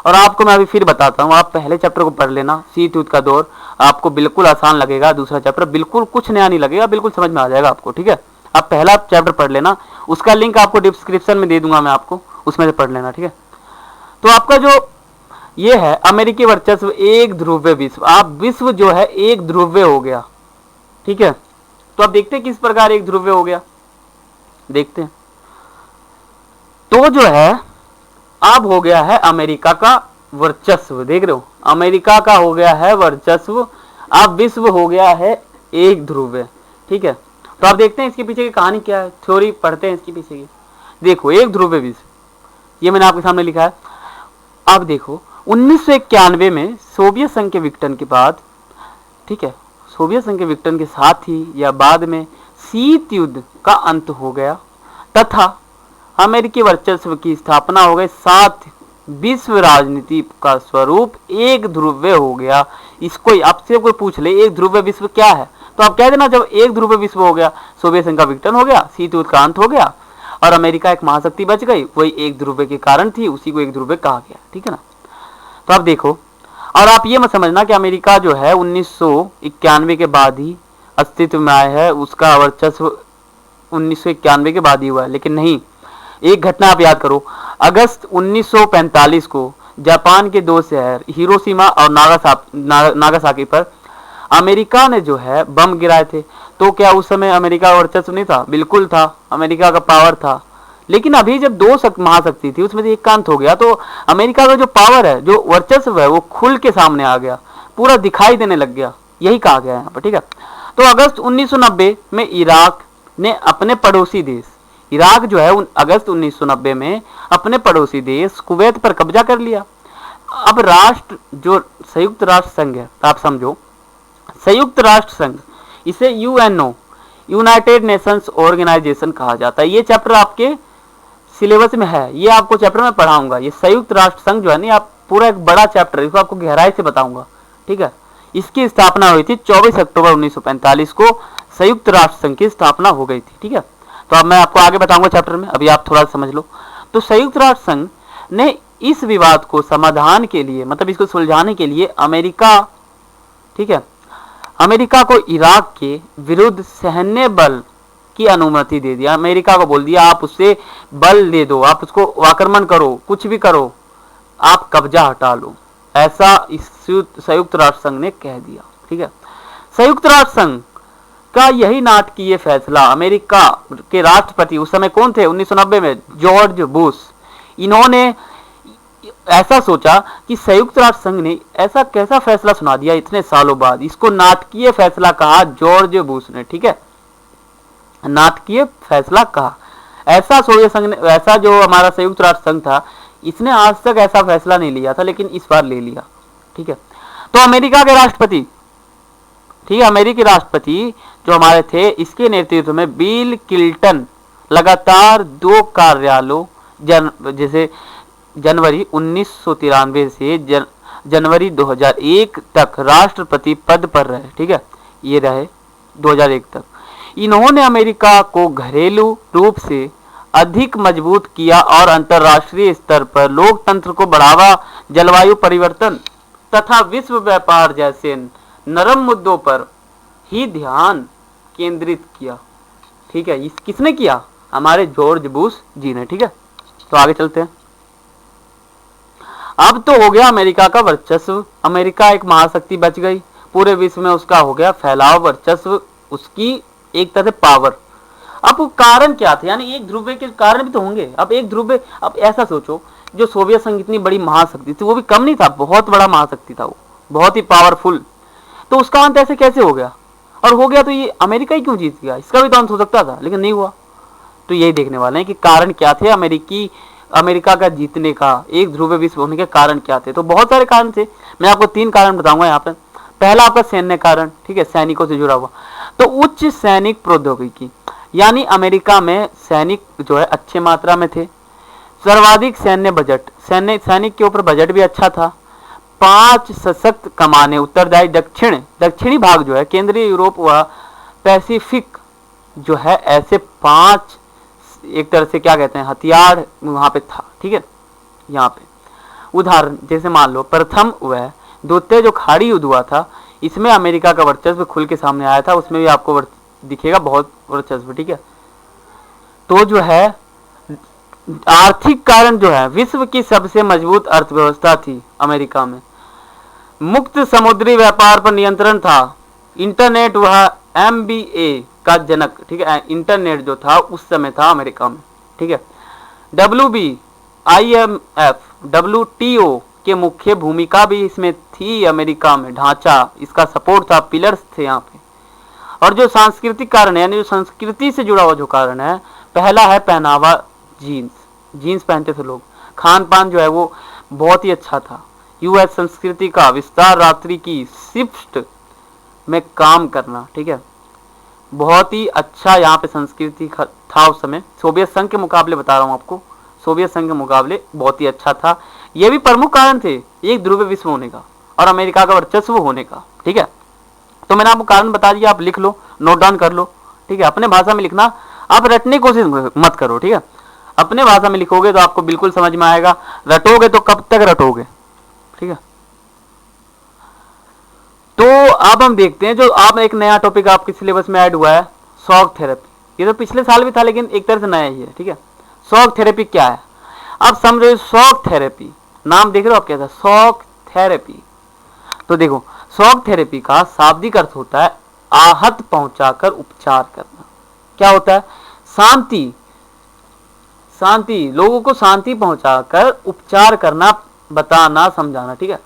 और आपको मैं अभी फिर बताता हूँ, आप पहले चैप्टर को पढ़ लेना, शीत युद्ध का दौर, आपको बिल्कुल आसान लगेगा। दूसरा चैप्टर बिल्कुल कुछ नया नहीं लगेगा, बिल्कुल समझ में आ जाएगा आपको। ठीक है, आप पहला चैप्टर पढ़ लेना, उसका लिंक आपको डिस्क्रिप्शन में दे दूंगा मैं आपको, उसमें से पढ़ लेना। ठीक है, तो आपका जो ये है अमेरिकी वर्चस्व, एक ध्रुव विश्व, आप विश्व जो है एक ध्रुव हो गया। ठीक है, तो आप देखते हैं किस प्रकार एक ध्रुव हो गया, देखते हैं। तो जो है अब हो गया है अमेरिका का वर्चस्व, देख रहे हो, अमेरिका का हो गया है वर्चस्व, अब विश्व हो गया है एक ध्रुव। ठीक है, तो आप देखते हैं इसके पीछे की कहानी क्या है, थ्योरी पढ़ते हैं इसके पीछे की। देखो, एक ध्रुव विश्व, ये मैंने आपके सामने लिखा है। अब देखो 1991 में सोवियत संघ के विघटन के बाद, ठीक है, सोवियत संघ के विघटन के साथ ही या बाद में शीत युद्ध का अंत हो गया तथा अमेरिकी वर्चस्व की स्थापना हो गई। साथ विश्व राजनीति का स्वरूप एक ध्रुव हो गया। इसको आपसे कोई पूछ ले एक ध्रुव विश्व क्या है, तो आप कह देना जब एक ध्रुव विश्व हो गया, सोवियत संघ का विघटन हो गया, शीत युद्ध का अंत हो गया और अमेरिका एक महाशक्ति बच गई, वही एक ध्रुव के कारण थी, उसी को एक ध्रुव कहा गया। ठीक है ना, तो आप देखो, और आप ये मत समझना कि अमेरिका जो है 1991 के बाद ही अस्तित्व में आया है, उसका वर्चस्व 1991 के बाद ही हुआ है, लेकिन नहीं। एक घटना आप याद करो, अगस्त 1945 को जापान के दो शहर हिरोशिमा और नागासाकी पर अमेरिका ने जो है बम गिराए थे। तो क्या उस समय अमेरिका का वर्चस्व नहीं था? बिल्कुल था, अमेरिका का पावर था। लेकिन अभी जब दो महाशक्ति थी, उसमें से एक का अंत हो गया, तो अमेरिका का जो पावर है, जो वर्चस्व है, वो खुल के सामने आ गया, पूरा दिखाई देने लग गया, यही कहा गया है यहाँ पर। ठीक है, तो अगस्त 1990 में इराक ने अपने पड़ोसी देश, इराक जो है अगस्त 1990 में अपने पड़ोसी देश कुवैत पर कब्जा कर लिया। अब राष्ट्र जो संयुक्त राष्ट्र संघ है, आप समझो संयुक्त राष्ट्र संघ, इसे यूएनओ, यूनाइटेड नेशंस ऑर्गेनाइजेशन कहा जाता है। ये चैप्टर आपके सिलेबस में है, ये आपको चैप्टर में पढ़ाऊंगा। ये संयुक्त राष्ट्र संघ जो है ना, आप पूरा एक बड़ा चैप्टर, इसको आपको गहराई से बताऊंगा। ठीक है, इसकी स्थापना हुई थी 24 अक्टूबर 1945 को, संयुक्त राष्ट्र संघ की स्थापना हो गई थी। ठीक है, तो अब मैं आपको आगे बताऊंगा चैप्टर में, अभी आप थोड़ा समझ लो। तो संयुक्त राष्ट्र संघ ने इस विवाद को समाधान के लिए, मतलब इसको सुलझाने के लिए अमेरिका, ठीक है, अमेरिका को इराक के विरुद्ध सैन्य बल की अनुमति दे दिया। अमेरिका को बोल दिया आप उससे बल दे दो, आप उसको आक्रमण करो, कुछ भी करो, आप कब्जा हटा लो, ऐसा इस संयुक्त राष्ट्र संघ ने कह दिया। ठीक है, संयुक्त राष्ट्र संघ का यही नाटकीय फैसला, अमेरिका के राष्ट्रपति उस समय कौन थे 1990 में? George Bush. इन्होंने ऐसा सोचा कि संयुक्त राष्ट्र संघ ने ऐसा कैसा फैसला सुना दिया इतने सालों बाद, इसको नाटकीय फैसला कहा जॉर्ज बुश ने। ठीक है, नाटकीय फैसला कहा। ऐसा सोवियत संघ ने, ऐसा जो हमारा संयुक्त राष्ट्र संघ था, इसने आज तक ऐसा फैसला नहीं लिया था, लेकिन इस बार ले लिया। ठीक है, तो अमेरिका के राष्ट्रपति, ठीक है। अमेरिकी राष्ट्रपति जो हमारे थे, इसके नेतृत्व में बिल क्लिंटन लगातार 2 कार्यालयों जैसे जनवरी 1993 से जनवरी 2001 तक राष्ट्रपति पद पर रहे। ठीक है, ये रहे 2001 तक। इन्होंने अमेरिका को घरेलू रूप से अधिक मजबूत किया और अंतर्राष्ट्रीय स्तर पर लोकतंत्र को बढ़ावा, जलवायु परिवर्तन तथा विश्व व्यापार जैसे नरम मुद्दों पर ही ध्यान केंद्रित किया। ठीक है, इस किसने किया? हमारे जॉर्ज बुश जी ने। ठीक है, तो आगे चलते हैं। अब तो हो गया अमेरिका का वर्चस्व, अमेरिका एक महाशक्ति बच गई, पूरे विश्व में उसका हो गया फैलाव, वर्चस्व, उसकी एक तरह से पावर। अब कारण क्या थे? यानी एक ध्रुव के कारण भी तो होंगे। अब एक ध्रुव, अब ऐसा सोचो, जो सोवियत संघ इतनी बड़ी महाशक्ति थी, वो भी कम नहीं था, बहुत बड़ा महाशक्ति था, वो बहुत ही पावरफुल। तो उसका अंत ऐसे कैसे हो गया? और हो गया तो ये अमेरिका ही क्यों जीत गया? इसका भी तो अंत हो सकता था, लेकिन नहीं हुआ। तो यही देखने वाले हैं कि कारण क्या थे अमेरिका का जीतने का, एक ध्रुव विश्व होने के कारण क्या थे। तो बहुत सारे कारण थे, मैं आपको 3 कारण बताऊंगा यहाँ पे। पहला आपका सैन्य कारण, ठीक है, सैनिकों से जुड़ा हुआ। तो उच्च सैनिक प्रौद्योगिकी, यानी अमेरिका में सैनिक जो है अच्छे मात्रा में थे। सर्वाधिक सैन्य बजट, सैनिक के ऊपर बजट भी अच्छा था। 5 सशक्त कमाने, उत्तरदायी दक्षिणी भाग जो है, केंद्रीय यूरोप व पैसिफिक जो है, ऐसे 5 एक तरह से क्या कहते हैं हथियार वहां पे था। ठीक है, यहाँ पे उदाहरण जैसे मान लो प्रथम वह द्वितीय जो खाड़ी युद्ध हुआ था, इसमें अमेरिका का वर्चस्व खुल के सामने आया था, उसमें भी आपको दिखेगा बहुत वर्चस्व। ठीक है, तो जो है आर्थिक कारण जो है, विश्व की सबसे मजबूत अर्थव्यवस्था थी अमेरिका में, मुक्त समुद्री व्यापार पर नियंत्रण था, इंटरनेट वह MBA का जनक। ठीक है, इंटरनेट जो था उस समय था अमेरिका में। ठीक है, WB, IMF, WTO के मुख्य भूमिका भी इसमें थी अमेरिका में, ढांचा इसका सपोर्ट था, पिलर्स थे यहाँ पे। और जो सांस्कृतिक कारण है, यानी जो संस्कृति से जुड़ा हुआ जो कारण है, पहला है पहनावा, जीन्स पहनते थे लोग। खान पान जो है वो बहुत ही अच्छा था। US संस्कृति का विस्तार, रात्रि की शिफ्ट में काम करना। ठीक है, बहुत ही अच्छा यहाँ पे संस्कृति था उस समय। सोवियत संघ के मुकाबले बता रहा हूँ आपको, सोवियत संघ के मुकाबले बहुत ही अच्छा था। ये भी प्रमुख कारण थे एक ध्रुव विश्व होने का और अमेरिका का वर्चस्व होने का। ठीक है, तो मैंने आपको कारण बता दिया, आप लिख लो, नोट डाउन कर लो। ठीक है, अपने भाषा में लिखना, आप रटने की कोशिश मत करो। ठीक है, अपने भाषा में लिखोगे तो आपको बिल्कुल समझ में आएगा, रटोगे तो कब तक रटोगे। ठीक है, तो अब हम देखते हैं, जो आप एक नया टॉपिक आपके सिलेबस में ऐड हुआ है, शॉक थेरेपी। ये तो पिछले साल भी था, लेकिन एक तरह से नया ही है। ठीक है, शॉक थेरेपी क्या है आप समझो। शॉक थेरेपी नाम देख रहे हो आप, क्या था? Shock therapy. तो देखो, शॉक थेरेपी का शाब्दिक अर्थ होता है आहत पहुंचाकर उपचार करना। क्या होता है? शांति, लोगों को शांति पहुंचाकर उपचार करना, बताना, समझाना। ठीक है,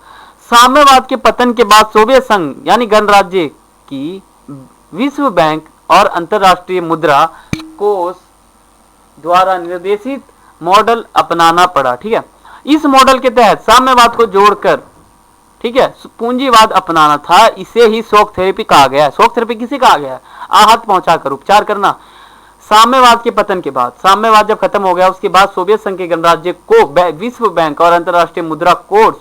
साम्यवाद के पतन के बाद सोवियत संघ यानी गणराज्य की विश्व बैंक और अंतरराष्ट्रीय मुद्रा कोष द्वारा निर्देशित मॉडल अपनाना पड़ा। ठीक है, इस मॉडल के तहत साम्यवाद को जोड़कर, ठीक है, पूंजीवाद अपनाना था। इसे ही शॉक थेरेपी कहा गया है। शॉक थेरेपी किसे कहा गया है? आहत पहुंचाकर उपचार करना। साम्यवाद के पतन के बाद, साम्यवाद जब खत्म हो गया, उसके बाद सोवियत संघ के गणराज्य को विश्व बैंक और अंतरराष्ट्रीय मुद्रा कोष,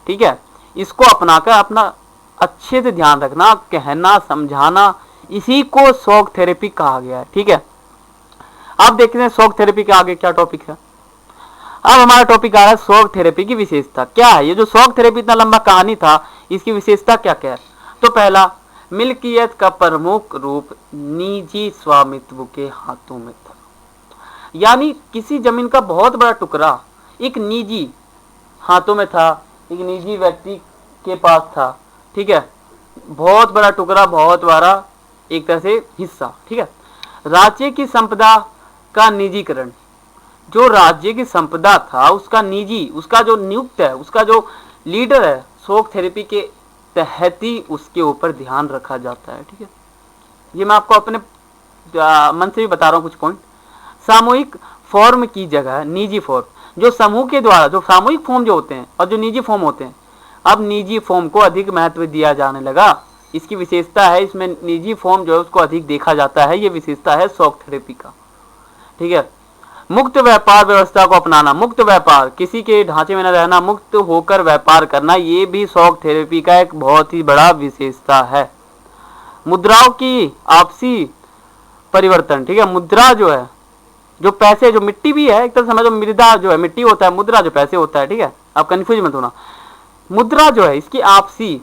ठीक है, इसको अपनाकर अपना अच्छे से ध्यान रखना, कहना, समझाना, इसी को शॉक थेरेपी कहा गया है। ठीक है, अब देखते हैं शॉक थेरेपी के आगे क्या टॉपिक है। अब हमारा टॉपिक आ रहा है शॉक थेरेपी की विशेषता क्या है। ये जो शॉक थेरेपी इतना लंबा कहानी था, इसकी विशेषता क्या क्या है? तो पहला, मिल्कियत का प्रमुख रूप निजी स्वामित्व के हाथों में था। यानी किसी जमीन का बहुत बड़ा टुकड़ा एक निजी हाथों में था, एक निजी व्यक्ति के पास था। ठीक है, बहुत बड़ा टुकड़ा, बहुत बड़ा एक तरह से हिस्सा। ठीक है, राज्य की संपदा का निजीकरण, जो राज्य की संपदा था उसका निजी, उसका जो नियुक्त है, उसका जो लीडर है, शॉक थेरेपी के तहत ही उसके ऊपर ध्यान रखा जाता है। ठीक है, ये मैं आपको अपने मन से भी बता रहा हूँ कुछ पॉइंट। सामूहिक फॉर्म की जगह निजी फॉर्म, जो समूह के द्वारा, जो सामूहिक फॉर्म जो होते हैं और जो निजी फॉर्म होते हैं, अब निजी फॉर्म को अधिक महत्व दिया जाने लगा। इसकी विशेषता है, इसमें निजी फॉर्म जो है उसको अधिक देखा जाता है, ये विशेषता है शॉक थेरेपी का। ठीक है। मुक्त व्यापार व्यवस्था को अपनाना, मुक्त व्यापार, किसी के ढांचे में न रहना, मुक्त होकर व्यापार करना, ये भी शॉक थेरेपी का एक बहुत ही बड़ा विशेषता है। मुद्राओं की आपसी परिवर्तन, ठीक है, मुद्रा जो है, जो पैसे, जो मिट्टी भी है एक तरह समझो, मृदा जो है मिट्टी होता है, मुद्रा जो पैसे होता है, ठीक है, आप कंफ्यूज मत होना। मुद्रा जो है इसकी आपसी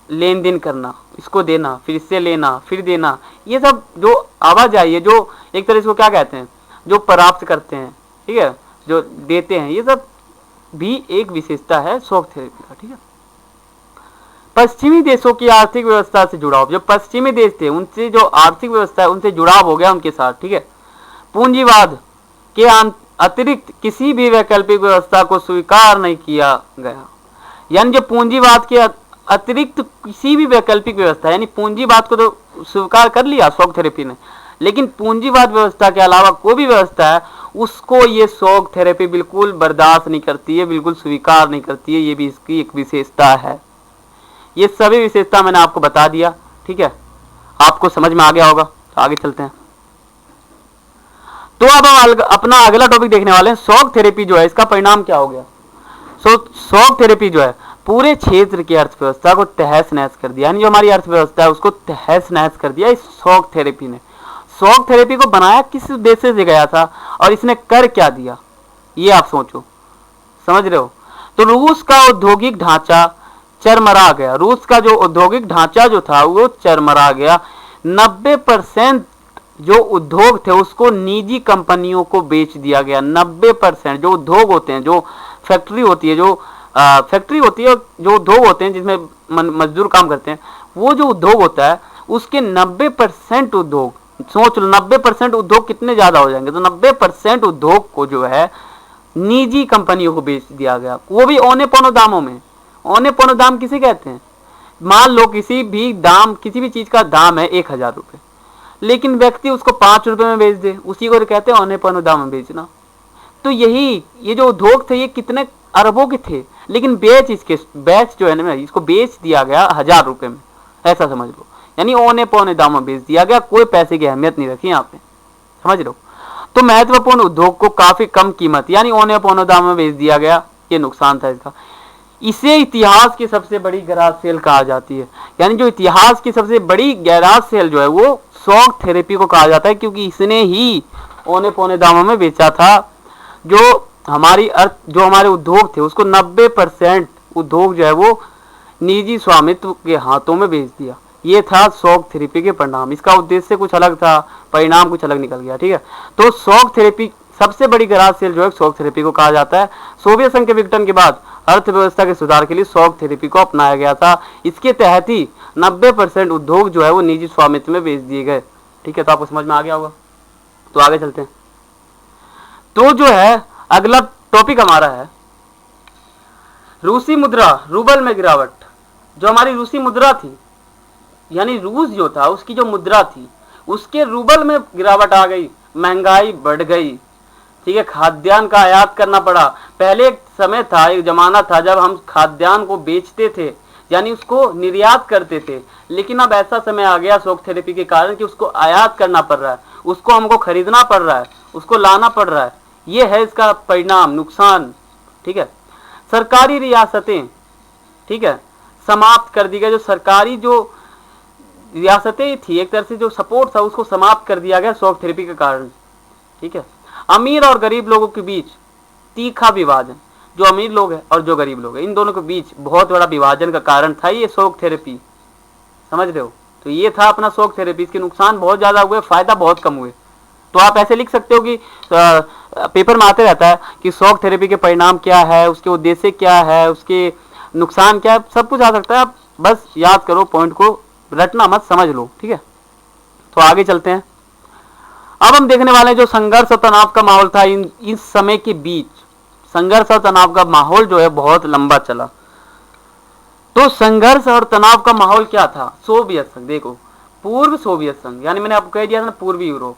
लेन देन करना, इसको देना, फिर इससे लेना, फिर देना, ये सब जो आवाजाही है, जो एक तरह इसको क्या कहते हैं, जो प्राप्त करते हैं, ठीक है, जो देते हैं, ये सब भी एक विशेषता है शॉक थेरेपी का। ठीक है। पश्चिमी देशों की आर्थिक व्यवस्था से जुड़ाव, जो पश्चिमी देश थे उनसे जो आर्थिक व्यवस्था है उनसे जुड़ाव हो गया उनके साथ। ठीक है। पूंजीवाद के अतिरिक्त किसी भी वैकल्पिक व्यवस्था को स्वीकार नहीं किया गया, यानी जो पूंजीवाद के अतिरिक्त किसी भी वैकल्पिक व्यवस्था, यानी पूंजीवाद को तो स्वीकार कर लिया शॉक थेरेपी ने, लेकिन पूंजीवाद व्यवस्था के अलावा कोई भी व्यवस्था है उसको ये शॉक थेरेपी बिल्कुल बर्दाश्त नहीं करती है, बिल्कुल स्वीकार नहीं करती है। ये भी इसकी एक विशेषता है। ये सभी विशेषता मैंने आपको बता दिया। ठीक है, आपको समझ में आ गया होगा। तो आगे चलते हैं। तो अब हम अपना अगला टॉपिक देखने वाले हैं, शॉक थेरेपी जो है इसका परिणाम क्या हो गया। शॉक थेरेपी जो है पूरे क्षेत्र की अर्थव्यवस्था को तहस नहस कर दिया, यानी जो हमारी अर्थव्यवस्था है उसको तहस नहस कर दिया इस शॉक थेरेपी ने। शॉक थेरेपी को बनाया किस उद्देश्य से गया था और इसने कर क्या दिया, ये आप सोचो, समझ रहे हो। तो रूस का औद्योगिक ढांचा चरमरा गया। रूस का जो औद्योगिक ढांचा जो था वो चरमरा गया। 90% जो उद्योग थे उसको निजी कंपनियों को बेच दिया गया। 90% जो उद्योग होते हैं, जो फैक्ट्री होती है, जो फैक्ट्री होती है, जो उद्योग होते हैं जिसमें मजदूर काम करते हैं, वो जो उद्योग होता है उसके 90% उद्योग, सोच लो 90% उद्योग कितने ज्यादा हो जाएंगे। तो 90% उद्योग को जो है निजी कंपनियों को बेच दिया गया, वो भी औने पौने दामों में। औने पौने दाम किसे कहते हैं, मान लो किसी भी चीज का दाम है 1000 रुपए, लेकिन व्यक्ति उसको 5 रुपए में बेच दे, उसी को कहते हैं औने पौने दाम में बेचना। तो ये जो उद्योग थे ये कितने अरबों के थे, लेकिन बैच जो है ना इसको बेच दिया गया 1000 रुपए में, ऐसा समझ लो, यानी औने पौने दाम में बेच दिया गया। कोई पैसे की अहमियत नहीं रखी यहाँ पे, समझ लो। तो महत्वपूर्ण उद्योग को काफी कम कीमत, यानी औने पौने दाम में बेच दिया गया, ये नुकसान था इसका। इसे इतिहास की सबसे बड़ी गैराज सेल कहा जाती है, यानी जो इतिहास की सबसे बड़ी गैराज सेल जो है वो शॉक थेरेपी को कहा जाता है, क्योंकि इसने ही औने पौने दामों में बेचा था। जो हमारे उद्योग थे उसको 90% उद्योग जो है वो निजी स्वामित्व के हाथों में बेच दिया। ये था शॉक थेरेपी के परिणाम। इसका उद्देश्य कुछ अलग था, परिणाम कुछ अलग निकल गया। ठीक है, तो शॉक थेरेपी सबसे बड़ी गैराज सेल जो है शॉक थेरेपी को कहा जाता है। सोवियत संघ के विघटन के बाद अर्थव्यवस्था के सुधार के लिए शॉक थेरेपी को अपनाया गया था। इसके तहत ही 90% उद्योग जो है वो निजी स्वामित्व में बेच दिए गए। ठीक है, तो आपको समझ में आ गया होगा। तो आगे चलते हैं। तो जो है अगला टॉपिक हमारा है रूसी मुद्रा, रूबल में गिरावट। जो हमारी रूसी मुद्रा थी, यानी रूस जो था उसकी जो मुद्रा थी उसके रूबल में गिरावट आ गई, महंगाई बढ़ गई। ठीक है, खाद्यान्न का आयात करना पड़ा। पहले एक समय था, एक जमाना था जब हम खाद्यान्न को बेचते थे, यानी उसको निर्यात करते थे, लेकिन अब ऐसा समय आ गया शॉक थेरेपी के कारण कि उसको आयात करना पड़ रहा है, उसको हमको खरीदना पड़ रहा है, उसको लाना पड़ रहा है। ये है इसका परिणाम, नुकसान। ठीक है, सरकारी रियासतें, ठीक है, समाप्त कर दी गई। जो सरकारी जो रियासतें थी, एक तरह से जो सपोर्ट था उसको समाप्त कर दिया गया शॉक थेरेपी के कारण। ठीक है, अमीर और गरीब लोगों के बीच तीखा विभाजन, जो अमीर लोग हैं और जो गरीब लोग हैं इन दोनों के बीच बहुत बड़ा विभाजन का कारण था ये शॉक थेरेपी, समझ रहे हो। तो ये था अपना शॉक थेरेपी। इसके नुकसान बहुत ज्यादा हुए, फायदा बहुत कम हुए। तो आप ऐसे लिख सकते हो कि पेपर में आते रहता है कि शॉक थेरेपी के परिणाम क्या है, उसके उद्देश्य क्या है, उसके नुकसान क्या है, सब कुछ आ सकता है। आप बस याद करो, पॉइंट को रटना मत, समझ लो। ठीक है, तो आगे चलते हैं। अब हम देखने वाले हैं जो संघर्ष और तनाव का माहौल था इस समय के बीच। संघर्ष और तनाव का माहौल जो है बहुत लंबा चला। तो संघर्ष और तनाव का माहौल क्या था। सोवियत संघ, देखो पूर्व सोवियत संघ, यानी मैंने आपको कह दिया था ना पूर्वी यूरोप,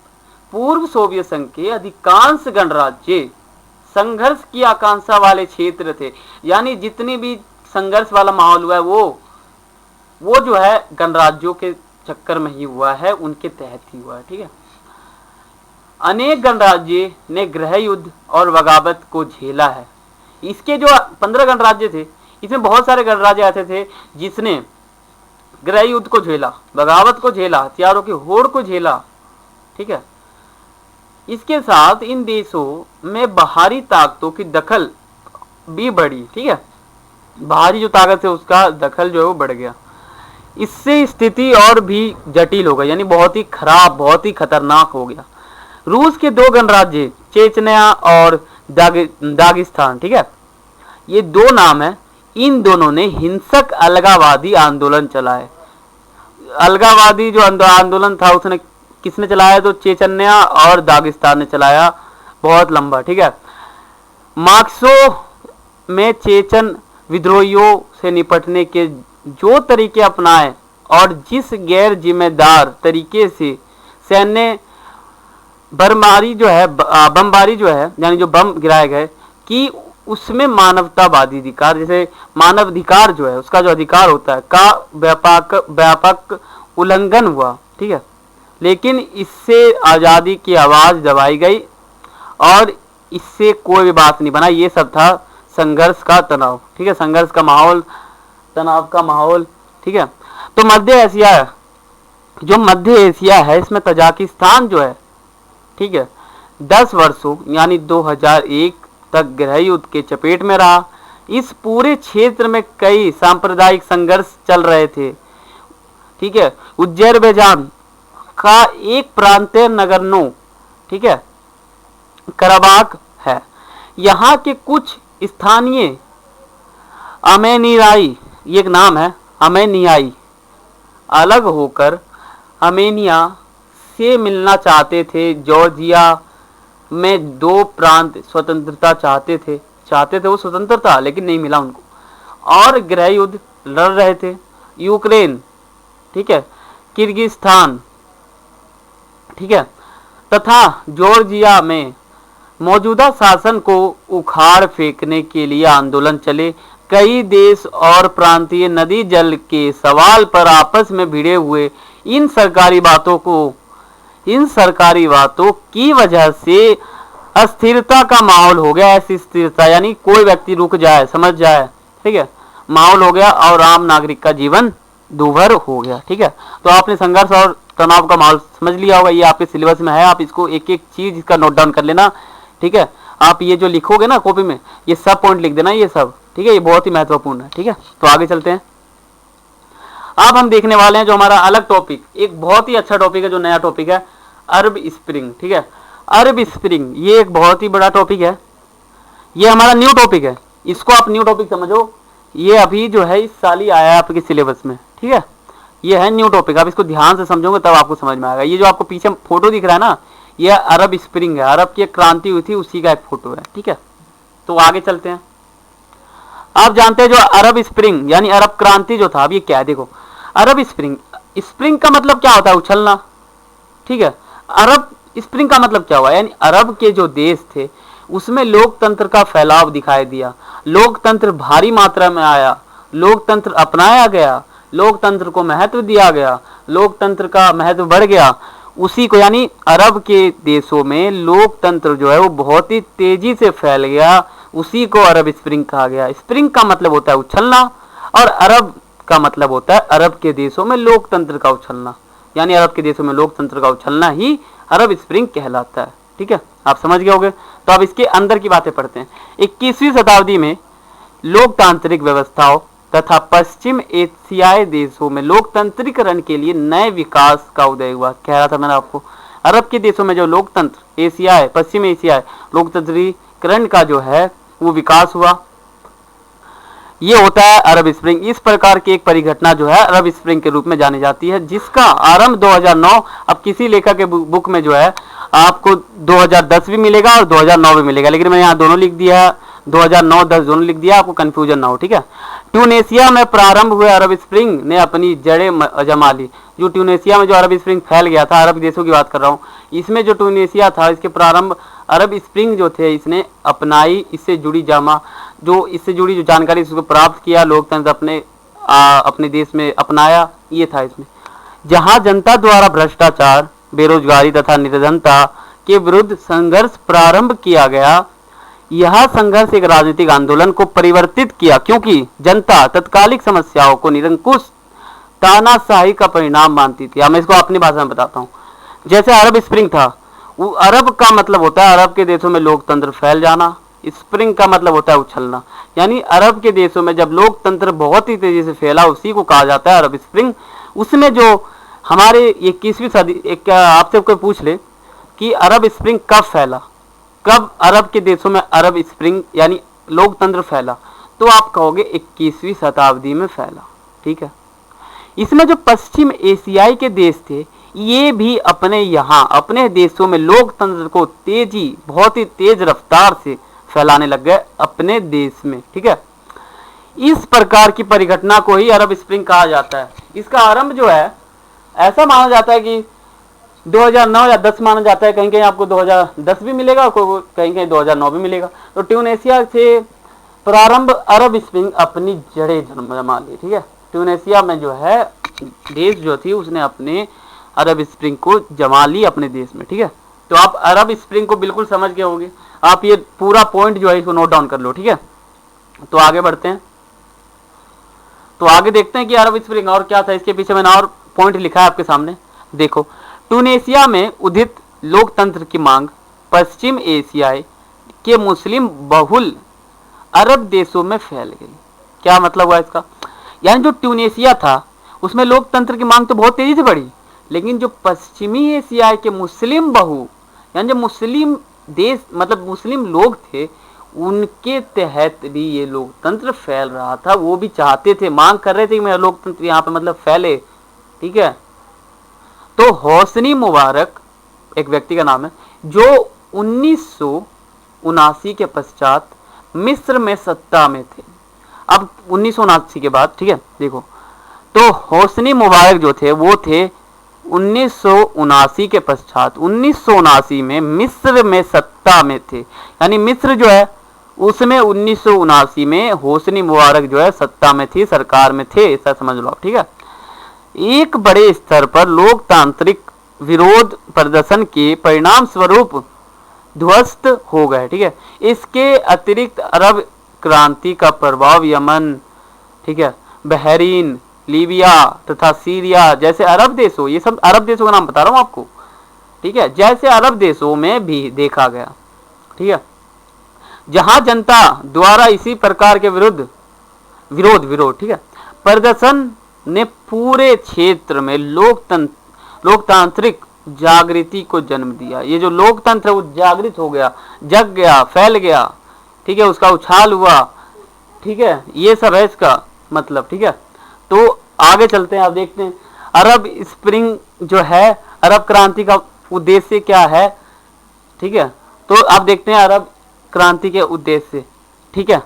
पूर्व सोवियत संघ के अधिकांश गणराज्य संघर्ष की आकांक्षा वाले क्षेत्र थे। यानी जितनी भी संघर्ष वाला माहौल हुआ है वो वो जो है गणराज्यों के चक्कर में ही हुआ है, उनके तहत ही हुआ है। ठीक है, अनेक गणराज्य ने गृह युद्ध और बगावत को झेला है। इसके जो 15 गणराज्य थे, इसमें बहुत सारे गणराज्य ऐसे थे जिसने गृह युद्ध को झेला, बगावत को झेला, हथियारों की होड़ को झेला। ठीक है, इसके साथ इन देशों में बाहरी ताकतों की दखल भी बढ़ी। ठीक है, बाहरी जो ताकत है उसका दखल जो है वो बढ़ गया। इससे स्थिति और भी जटिल हो गई, यानी बहुत ही खराब, बहुत ही खतरनाक हो गया। रूस के 2 गणराज्य चेचन्या और दागिस्तान, ठीक है, ये 2 नाम है, इन दोनों ने हिंसक अलगावादी आंदोलन चलाए। अलगावादी जो आंदोलन था उसने किसने चलाया? तो चेचन्या और दागिस्तान ने चलाया, बहुत लंबा। ठीक है, मार्क्सो में चेचन विद्रोहियों से निपटने के जो तरीके अपनाए और जिस गैर जिम्मेदार तरीके से सैन्य बमबारी जो है यानी जो बम गिराए गए कि उसमें मानवतावादी अधिकार, जैसे मानव अधिकार जो है उसका जो अधिकार होता है का व्यापक उल्लंघन हुआ। ठीक है, लेकिन इससे आज़ादी की आवाज़ दबाई गई और इससे कोई भी बात नहीं बना। ये सब था संघर्ष का तनाव। ठीक है, संघर्ष का माहौल, तनाव का माहौल। ठीक है, तो मध्य एशिया है इसमें तजाकिस्तान जो है, ठीक है, 10 वर्षों यानी 2001 तक गृह युद्ध के चपेट में रहा। इस पूरे क्षेत्र में कई सांप्रदायिक संघर्ष चल रहे थे। ठीक है, उज्बेकिस्तान का एक प्रांतीय नगरनो, ठीक है, कराबाख है। यहाँ के कुछ स्थानीय आर्मेनियाई, ये एक नाम है, आर्मेनियाई अलग होकर आर्मेनिया से मिलना चाहते थे। जॉर्जिया में 2 प्रांत स्वतंत्रता चाहते थे वो स्वतंत्रता, लेकिन नहीं मिला उनको, और गृह युद्ध लड़ रहे थे। यूक्रेन, ठीक है, किर्गिस्तान, ठीक है, तथा जॉर्जिया में मौजूदा शासन को उखाड़ फेंकने के लिए आंदोलन चले। कई देश और प्रांतीय नदी जल के सवाल पर आपस में भिड़े हुए इन सरकारी बातों की वजह से अस्थिरता का माहौल हो गया। ऐसी स्थिरता यानी कोई व्यक्ति रुक जाए, समझ जाए, ठीक है, माहौल हो गया और आम नागरिक का जीवन दूभर हो गया। ठीक है, तो आपने संघर्ष और तनाव का माहौल समझ लिया होगा, ये आपके सिलेबस में है। आप इसको एक एक चीज इसका नोट डाउन कर लेना। ठीक है, आप ये जो लिखोगे ना कॉपी में, ये सब पॉइंट लिख देना, ये सब। ठीक है, ये बहुत ही महत्वपूर्ण है। ठीक है, तो आगे चलते हैं। अब हम देखने वाले हैं जो हमारा अलग टॉपिक, एक बहुत ही अच्छा टॉपिक है, जो नया टॉपिक है, अरब स्प्रिंग। ठीक है, अरब स्प्रिंग ये एक बहुत ही बड़ा टॉपिक है, ये हमारा न्यू टॉपिक है, इसको आप न्यू टॉपिक समझो। ये अभी जो है इस साल ही आया है आपके सिलेबस में। ठीक है, ये है न्यू टॉपिक, आप इसको ध्यान से समझोगे तब आपको समझ में आएगा। ये जो आपको पीछे फोटो दिख रहा है ना, ये अरब स्प्रिंग है, अरब की क्रांति हुई थी उसी का एक फोटो है। ठीक है, तो आगे चलते हैं। आप जानते हैं जो अरब स्प्रिंग यानी अरब क्रांति जो था, अब ये क्या है देखो, अरब स्प्रिंग का मतलब क्या होता है? उछलना। ठीक है, अरब स्प्रिंग का मतलब क्या हुआ? यानी अरब के जो देश थे उसमें लोकतंत्र का फैलाव दिखाई दिया, लोकतंत्र भारी मात्रा में आया, लोकतंत्र अपनाया गया, लोकतंत्र को महत्व दिया गया, लोकतंत्र का महत्व बढ़ गया। उसी को यानी अरब के देशों में लोकतंत्र जो है वो बहुत ही तेजी से फैल गया, उसी को अरब स्प्रिंग कहा गया। स्प्रिंग का मतलब होता है उछलना और अरब का मतलब होता है अरब के देशों में लोकतंत्र का उछलना, यानी अरब के देशों में लोकतंत्र का उछलना ही अरब स्प्रिंग कहलाता है। ठीक है, आप समझ गए होंगे। तो अब इसके अंदर की बातें पढ़ते हैं। 21वीं शताब्दी में लोकतांत्रिक व्यवस्थाओं तथा पश्चिम एशियाई देशों में लोकतंत्रीकरण के लिए नए विकास का उदय हुआ। कह रहा था मैंने आपको, अरब के देशों में जो लोकतंत्र पश्चिम एशियाई लोकतंत्रीकरण का जो है वो विकास हुआ, ये होता है अरब स्प्रिंग। इस प्रकार की एक परिघटना जो है अरब स्प्रिंग के रूप में जानी जाती है, जिसका आरंभ 2009, अब किसी लेखक के बुक में जो है आपको 2010 भी मिलेगा और 2009 भी मिलेगा, लेकिन मैंने यहाँ दोनों लिख दिया है, 2009-10 दोनों लिख दिया, आपको कंफ्यूजन ना हो। ठीक है, ट्यूनेशिया में प्रारंभ हुए अरब स्प्रिंग ने अपनी जड़ें जमा ली। जो ट्यूनेशिया में जो अरब स्प्रिंग फैल गया था, अरब देशों की बात कर रहा हूँ, इसमें जो ट्यूनेशिया था इसके प्रारंभ अरब स्प्रिंग जो थे इसने अपनाई, इससे जुड़ी जो जानकारी उसको प्राप्त किया, लोकतंत्र अपने अपने देश में अपनाया, ये था इसमें। जहां जनता द्वारा भ्रष्टाचार, बेरोजगारी तथा निर्धनता के विरुद्ध संघर्ष प्रारंभ किया गया, यह संघर्ष एक राजनीतिक आंदोलन को परिवर्तित किया, क्योंकि जनता तत्कालिक समस्याओं को निरंकुश तानाशाही का परिणाम मानती थी। अब मैं इसको अपनी भाषा में बताता हूँ। जैसे अरब स्प्रिंग था, वो अरब का मतलब होता है अरब के देशों में लोकतंत्र फैल जाना, स्प्रिंग का मतलब होता है उछलना। यानी अरब के देशों में जब लोकतंत्र बहुत ही तेजी से फैला, उसी को कहा जाता है अरब स्प्रिंग। उसमें जो हमारे 21वीं सदी, आपसे कोई पूछ ले कि अरब स्प्रिंग कब फैला, कब अरब के देशों में अरब स्प्रिंग यानी लोकतंत्र फैला, तो आप कहोगे 21वीं शताब्दी में फैला। ठीक है। इसमें जो पश्चिम एशियाई के देश थे, ये भी अपने यहाँ अपने देशों में लोकतंत्र को बहुत ही तेज रफ्तार से फैलाने लग गए अपने देश में। ठीक है। इस प्रकार की परिघटना को ही अरब स्प्रिंग कहा जाता है। इसका आरंभ जो है, ऐसा माना जाता है कि 2009 या 10 माना जाता है, कहीं कहीं आपको 2010 भी मिलेगा, कहीं कहीं 2009 भी मिलेगा। तो ट्यूनेशिया से प्रारंभ अरब स्प्रिंग अपनी जड़ें जमा ली। ठीक है। ट्यूनेशिया में जो है देश जो थी, उसने अपने अरब स्प्रिंग को जमा ली अपने देश में। ठीक है। तो आप अरब स्प्रिंग को बिल्कुल समझ गए होंगे। आप ये पूरा पॉइंट जो है इसको नोट डाउन कर लो। ठीक है। तो आगे बढ़ते हैं, तो आगे देखते हैं कि अरब स्प्रिंग और क्या था। इसके पीछे मैंने और पॉइंट लिखा है आपके सामने, देखो। ट्यूनेशिया में उदित लोकतंत्र की मांग पश्चिम एशियाई के मुस्लिम बहुल अरब देशों में फैल गई। क्या मतलब हुआ इसका? यानी जो ट्यूनेशिया था उसमें लोकतंत्र की मांग तो बहुत तेजी से बढ़ी, लेकिन जो पश्चिमी एशियाई के मुस्लिम यानी जो मुस्लिम देश मतलब मुस्लिम लोग थे, उनके तहत भी ये लोकतंत्र फैल रहा था। वो भी चाहते थे, मांग कर रहे थे कि मेरा लोकतंत्र यहाँ पे मतलब फैले। ठीक है। तो होसनी मुबारक एक व्यक्ति का नाम है, जो 1979 के पश्चात मिस्र में सत्ता में थे। अब 1979 के बाद, ठीक है, देखो, तो होसनी मुबारक जो थे वो थे 1979 के पश्चात 1979 में मिस्र में सत्ता में थे। यानी मिस्र जो है उसमें 1979 में होसनी मुबारक जो है सत्ता में थी, सरकार में थे, ऐसा समझ लो आप। ठीक है। एक बड़े स्तर पर लोकतांत्रिक विरोध प्रदर्शन के परिणाम स्वरूप ध्वस्त हो गए। ठीक है। इसके अतिरिक्त अरब क्रांति का प्रभाव यमन, ठीक है, बहरीन, लीबिया तथा सीरिया जैसे अरब देशों, ये सब अरब देशों का नाम बता रहा हूं आपको, ठीक है, जैसे अरब देशों में भी देखा गया। ठीक है। जहां जनता द्वारा इसी प्रकार के विरोध, ठीक है, प्रदर्शन ने पूरे क्षेत्र में लोकतांत्रिक जागृति को जन्म दिया। ये जो लोकतंत्र है वो जागृत हो गया, जग गया, फैल गया। ठीक है। उसका उछाल हुआ। ठीक है। ये सब है इसका मतलब। ठीक है। तो आगे चलते हैं, आप देखते हैं अरब स्प्रिंग जो है, अरब क्रांति का उद्देश्य क्या है। ठीक है। तो आप देखते हैं अरब क्रांति के उद्देश्य। ठीक है।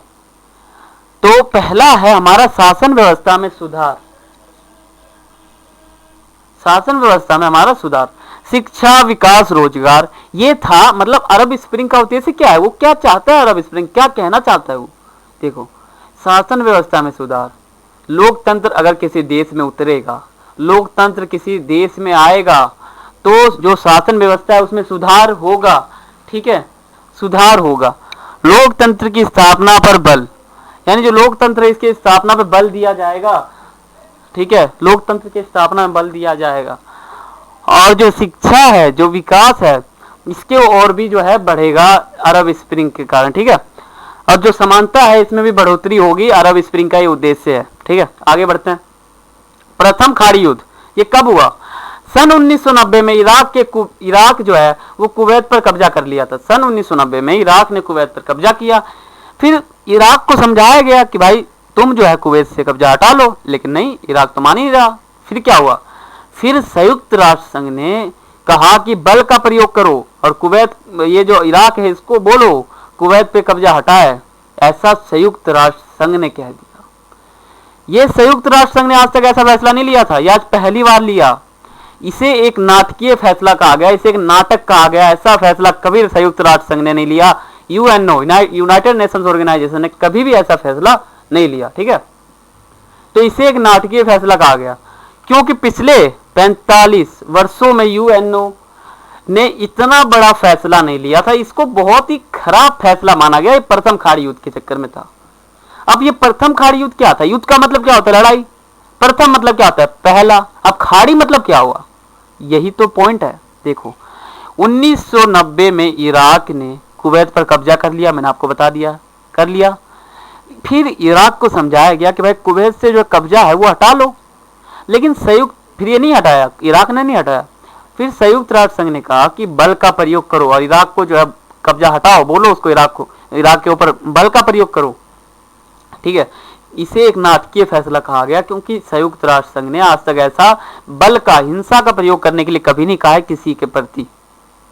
तो पहला है हमारा शासन व्यवस्था में सुधार। शासन व्यवस्था में हमारा सुधार, शिक्षा, विकास, रोजगार, ये था। मतलब अरब स्प्रिंग का उद्देश्य क्या है, वो क्या चाहता है, अरब स्प्रिंग क्या कहना चाहता है वो, देखो, शासन व्यवस्था में सुधार। लोकतंत्र अगर किसी देश में उतरेगा, लोकतंत्र किसी देश में आएगा, तो जो शासन व्यवस्था है उसमें सुधार होगा। ठीक है। सुधार होगा। लोकतंत्र की स्थापना पर बल, यानी जो लोकतंत्र है इसकी स्थापना पर बल दिया जाएगा। ठीक है। लोकतंत्र की स्थापना में बल दिया जाएगा। और जो शिक्षा है, जो विकास है, इसके और भी जो है बढ़ेगा अरब स्प्रिंग के कारण। ठीक है। और जो समानता है इसमें भी बढ़ोतरी होगी, अरब स्प्रिंग का ये उद्देश्य है। ठीक है। आगे बढ़ते हैं। प्रथम खाड़ी युद्ध ये कब हुआ? सन 1990 में इराक जो है वो कुवैत पर कब्जा कर लिया था। सन 1990 में इराक ने कुवैत पर कब्जा किया। फिर इराक को समझाया गया कि भाई तुम जो है कुवैत से कब्जा हटा लो, लेकिन नहीं, इराक तो मान ही नहीं रहा। फिर क्या हुआ? फिर संयुक्त राष्ट्र संघ ने कहा कि बल का प्रयोग करो और कुवैत, ये जो इराक है इसको बोलो कुवैत पे कब्जा हटाए। ऐसा संयुक्त राष्ट्र संघ ने कह दिया। ये संयुक्त राष्ट्र संघ ने आज तक ऐसा फैसला नहीं लिया था, यह आज पहली बार लिया। इसे एक नाटकीय फैसला कहा गया, इसे एक नाटक कहा गया। ऐसा फैसला कभी संयुक्त राष्ट्र संघ ने नहीं लिया। यूएनओ, यूनाइटेड नेशंस ऑर्गेनाइजेशन ने कभी भी ऐसा फैसला नहीं लिया। ठीक है। तो इसे एक नाटकीय फैसला कहा गया, क्योंकि पिछले 45 वर्षों में यूएनओ ने इतना बड़ा फैसला नहीं लिया था। इसको बहुत ही खराब फैसला माना गया, ये प्रथम खाड़ी युद्ध के चक्कर में था। अब ये प्रथम खाड़ी युद्ध क्या था? युद्ध का मतलब क्या होता है? लड़ाई। प्रथम मतलब क्या होता है? पहला। अब खाड़ी मतलब क्या हुआ? यही तो पॉइंट है। देखो 1990 में इराक ने कुवैत पर कब्जा कर लिया, मैंने आपको बता दिया, कर लिया। फिर इराक को समझाया गया कि भाई कुवैत से जो कब्जा है वो हटा लो, लेकिन संयुक्त, फिर ये नहीं हटाया, इराक ने नहीं हटाया। फिर संयुक्त राष्ट्र संघ ने कहा कि बल का प्रयोग करो और इराक को जो है कब्जा हटाओ, बोलो उसको, इराक के ऊपर बल का प्रयोग करो, ठीक है। इसे एक नाटकीय फैसला कहा गया, क्योंकि संयुक्त राष्ट्र संघ ने आज तक ऐसा बल का, हिंसा का प्रयोग करने के लिए कभी नहीं कहा है किसी के प्रति,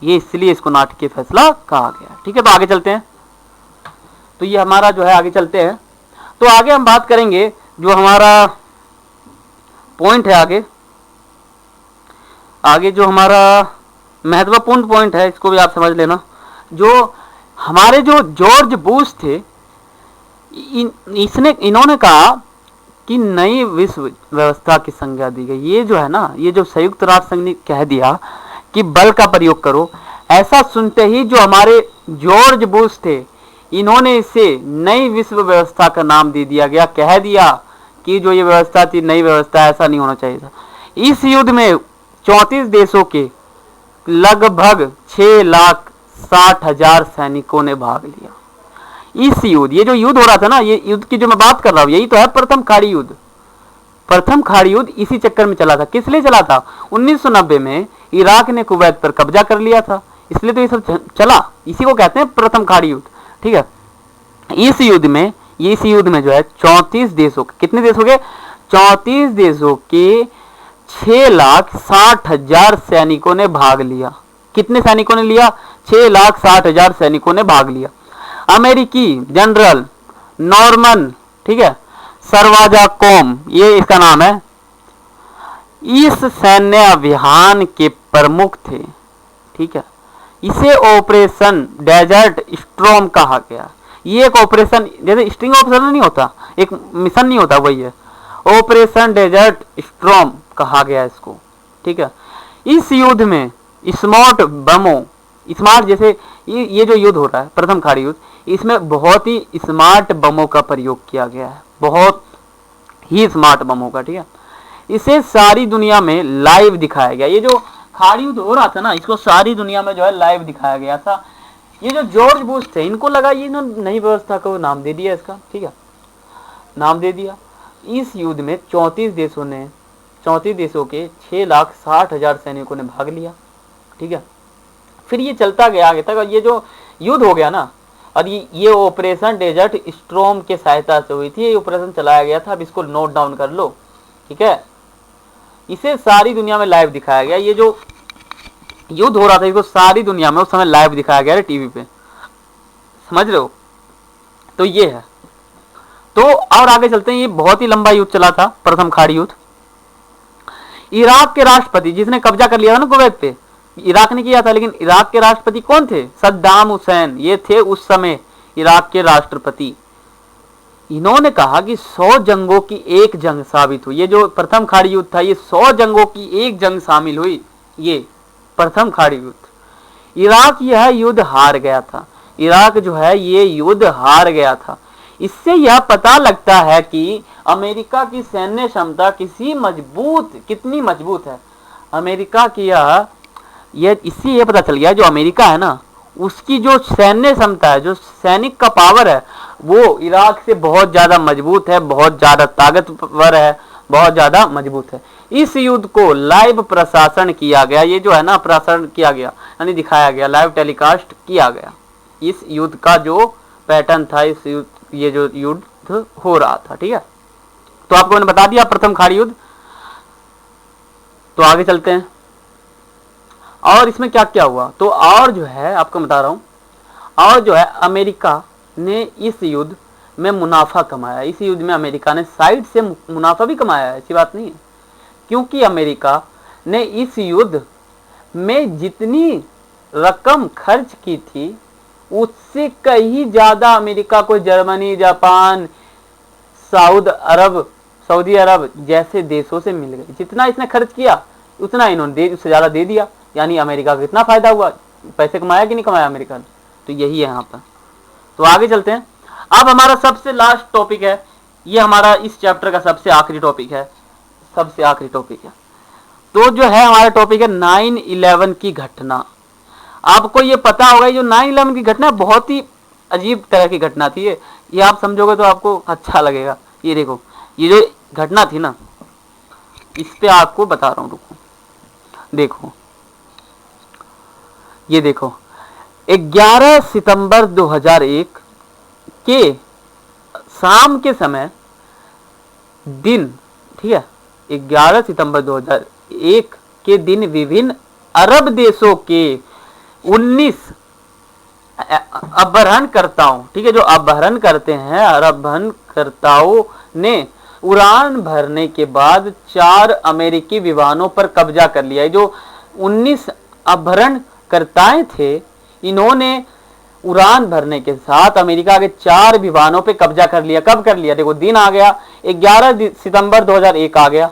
ये इसलिए इसको नाटकीय फैसला कहा गया, ठीक है। तो आगे चलते हैं। तो ये हमारा जो है, आगे चलते हैं। तो आगे हम बात करेंगे, जो हमारा पॉइंट है आगे जो हमारा महत्वपूर्ण पॉइंट है, इसको भी आप समझ लेना। जो हमारे जो जॉर्ज बुश थे, इन्होंने कहा कि नई विश्व व्यवस्था की संज्ञा दी गई। ये जो है ना, ये जो संयुक्त राष्ट्र संघ ने कह दिया कि बल का प्रयोग करो, ऐसा सुनते ही जो हमारे जॉर्ज बुश थे, इन्होंने इसे नई विश्व व्यवस्था का नाम दे दिया गया, कह दिया कि जो ये व्यवस्था थी नई व्यवस्था, ऐसा नहीं होना चाहिए था। इस युद्ध में 34 देशों के लगभग 6,60,000 सैनिकों ने भाग लिया। इस युद्ध, ये जो युद्ध हो रहा था ना, ये युद्ध की जो मैं बात कर रहा हूं, यही तो है प्रथम खाड़ी युद्ध। प्रथम खाड़ी युद्ध इसी चक्कर में चला था। किस लिए चला था? 1990 में इराक ने कुवैत पर कब्जा कर लिया था, इसलिए तो ये सब चला। इसी को कहते हैं प्रथम खाड़ी युद्ध, ठीक है। इस युद्ध में जो है 34 देशों के, कितने देश हो गए? 34 देशों के 6,60,000 सैनिकों ने भाग लिया। कितने सैनिकों ने लिया? 6,60,000 सैनिकों ने भाग लिया। अमेरिकी जनरल नॉर्मन, ठीक है, सरवाजा कॉम, ये इसका नाम है, इस सैन्य अभियान के प्रमुख थे, ठीक है। इसे ऑपरेशन डेजर्ट स्टॉर्म कहा गया। ये एक ऑपरेशन, जैसे स्ट्रिंग ऑपरेशन नहीं होता, एक मिशन नहीं होता, वही है ऑपरेशन डेजर्ट स्टॉर्म कहा गया इसको, ठीक है। इस युद्ध में स्मार्ट बमों, स्मार्ट, जैसे ये जो युद्ध हो रहा है प्रथम खाड़ी युद्ध, इसमें बहुत ही स्मार्ट बमों का प्रयोग किया गया है, बहुत ही स्मार्ट बमों का, ठीक है। इसे सारी दुनिया में लाइव दिखाया गया। ये जो खाड़ी युद्ध हो रहा था ना, इसको सारी दुनिया में जो है लाइव दिखाया गया था। ये जो जॉर्ज बुश थे, इनको लगा ये नई व्यवस्था को नाम दे दिया इसका, ठीक है, नाम दे दिया। इस युद्ध में 34 देशों के 6,60,000 सैनिकों ने भाग लिया, ठीक है। फिर ये चलता गया आगे तक, ये जो युद्ध हो गया ना, और ये ऑपरेशन डेजर्ट स्टॉर्म के सहायता से हुई थी, ये ऑपरेशन चलाया गया था। अब इसको नोट डाउन कर लो, ठीक है। इसे सारी दुनिया में लाइव दिखाया गया। ये जो युद्ध हो रहा था, इसको सारी दुनिया में उस समय लाइव दिखाया गया टीवी पे, समझ रहे हो? तो ये है। तो और आगे चलते हैं। ये बहुत ही लंबा युद्ध चला था, प्रथम खाड़ी युद्ध। इराक के राष्ट्रपति, जिसने कब्जा कर लिया था ना कुवैत पे, इराक ने किया था, लेकिन इराक के राष्ट्रपति कौन थे? सद्दाम हुसैन, ये थे उस समय इराक के राष्ट्रपति। इन्होंने कहा कि 100 जंगों की एक जंग साबित हुई। ये जो प्रथम खाड़ी युद्ध था, ये 100 जंगों की एक जंग शामिल हुई, ये प्रथम खाड़ी युद्ध। इराक यह युद्ध हार गया था। इराक जो है ये युद्ध हार गया था। इससे यह पता लगता है कि अमेरिका की सैन्य क्षमता कितनी मजबूत है। अमेरिका की इससे यह पता चल गया, जो अमेरिका है ना, उसकी जो सैन्य क्षमता है, जो सैनिक का पावर है, वो इराक से बहुत ज्यादा मजबूत है, बहुत ज्यादा ताकतवर है, बहुत ज्यादा मजबूत है। इस युद्ध को लाइव प्रसारण किया गया। ये जो है ना, प्रसारण किया गया यानी दिखाया गया, लाइव टेलीकास्ट किया गया। इस युद्ध का जो पैटर्न था, ये जो युद्ध हो रहा था, ठीक है। तो आपको मैंने बता दिया प्रथम खाड़ी युद्ध। तो आगे चलते हैं, और इसमें क्या क्या हुआ। तो और जो है आपको बता रहा हूं, और जो है अमेरिका ने इस युद्ध में मुनाफा कमाया। इस युद्ध में अमेरिका ने साइड से मुनाफा भी कमाया है, ऐसी बात नहीं है, क्योंकि अमेरिका ने इस युद्ध में जितनी रकम खर्च की थी, उससे कहीं ज्यादा अमेरिका को जर्मनी, जापान, सऊदी अरब जैसे देशों से मिल गई। जितना इसने खर्च किया उतना इन्होंने उससे ज़्यादा दे दिया, यानी अमेरिका को कितना फायदा हुआ, पैसे कमाया कि नहीं कमाया अमेरिका ने। तो यही है यहाँ पर। तो आगे चलते हैं। अब हमारा सबसे लास्ट टॉपिक है, ये हमारा इस चैप्टर का सबसे आखिरी टॉपिक है, सबसे आखिरी टॉपिक है। तो जो है हमारा टॉपिक है 9/11 की घटना। आपको ये पता होगा ये जो 9/11 की घटना बहुत ही अजीब तरह की घटना थी। ये आप समझोगे तो आपको अच्छा लगेगा। ये देखो, ये जो घटना थी ना, इस पे आपको बता रहा हूँ, रुको देखो, ये देखो 11 सितंबर 2001 के शाम के समय दिन, ठीक है, 11 सितंबर 2001 के दिन विभिन्न अरब देशों के 19 अपहरणकर्ताओं, ठीक है, जो अपहरण करते हैं, अपहरणकर्ताओं ने उड़ान भरने के बाद 4 अमेरिकी विमानों पर कब्जा कर लिया है। जो 19 अपहरणकर्ताएं थे, इन्होंने उड़ान भरने के साथ अमेरिका के 4 विमानों पे कब्जा कर लिया। कब कर लिया? देखो, दिन आ गया 11 सितंबर 2001 आ गया।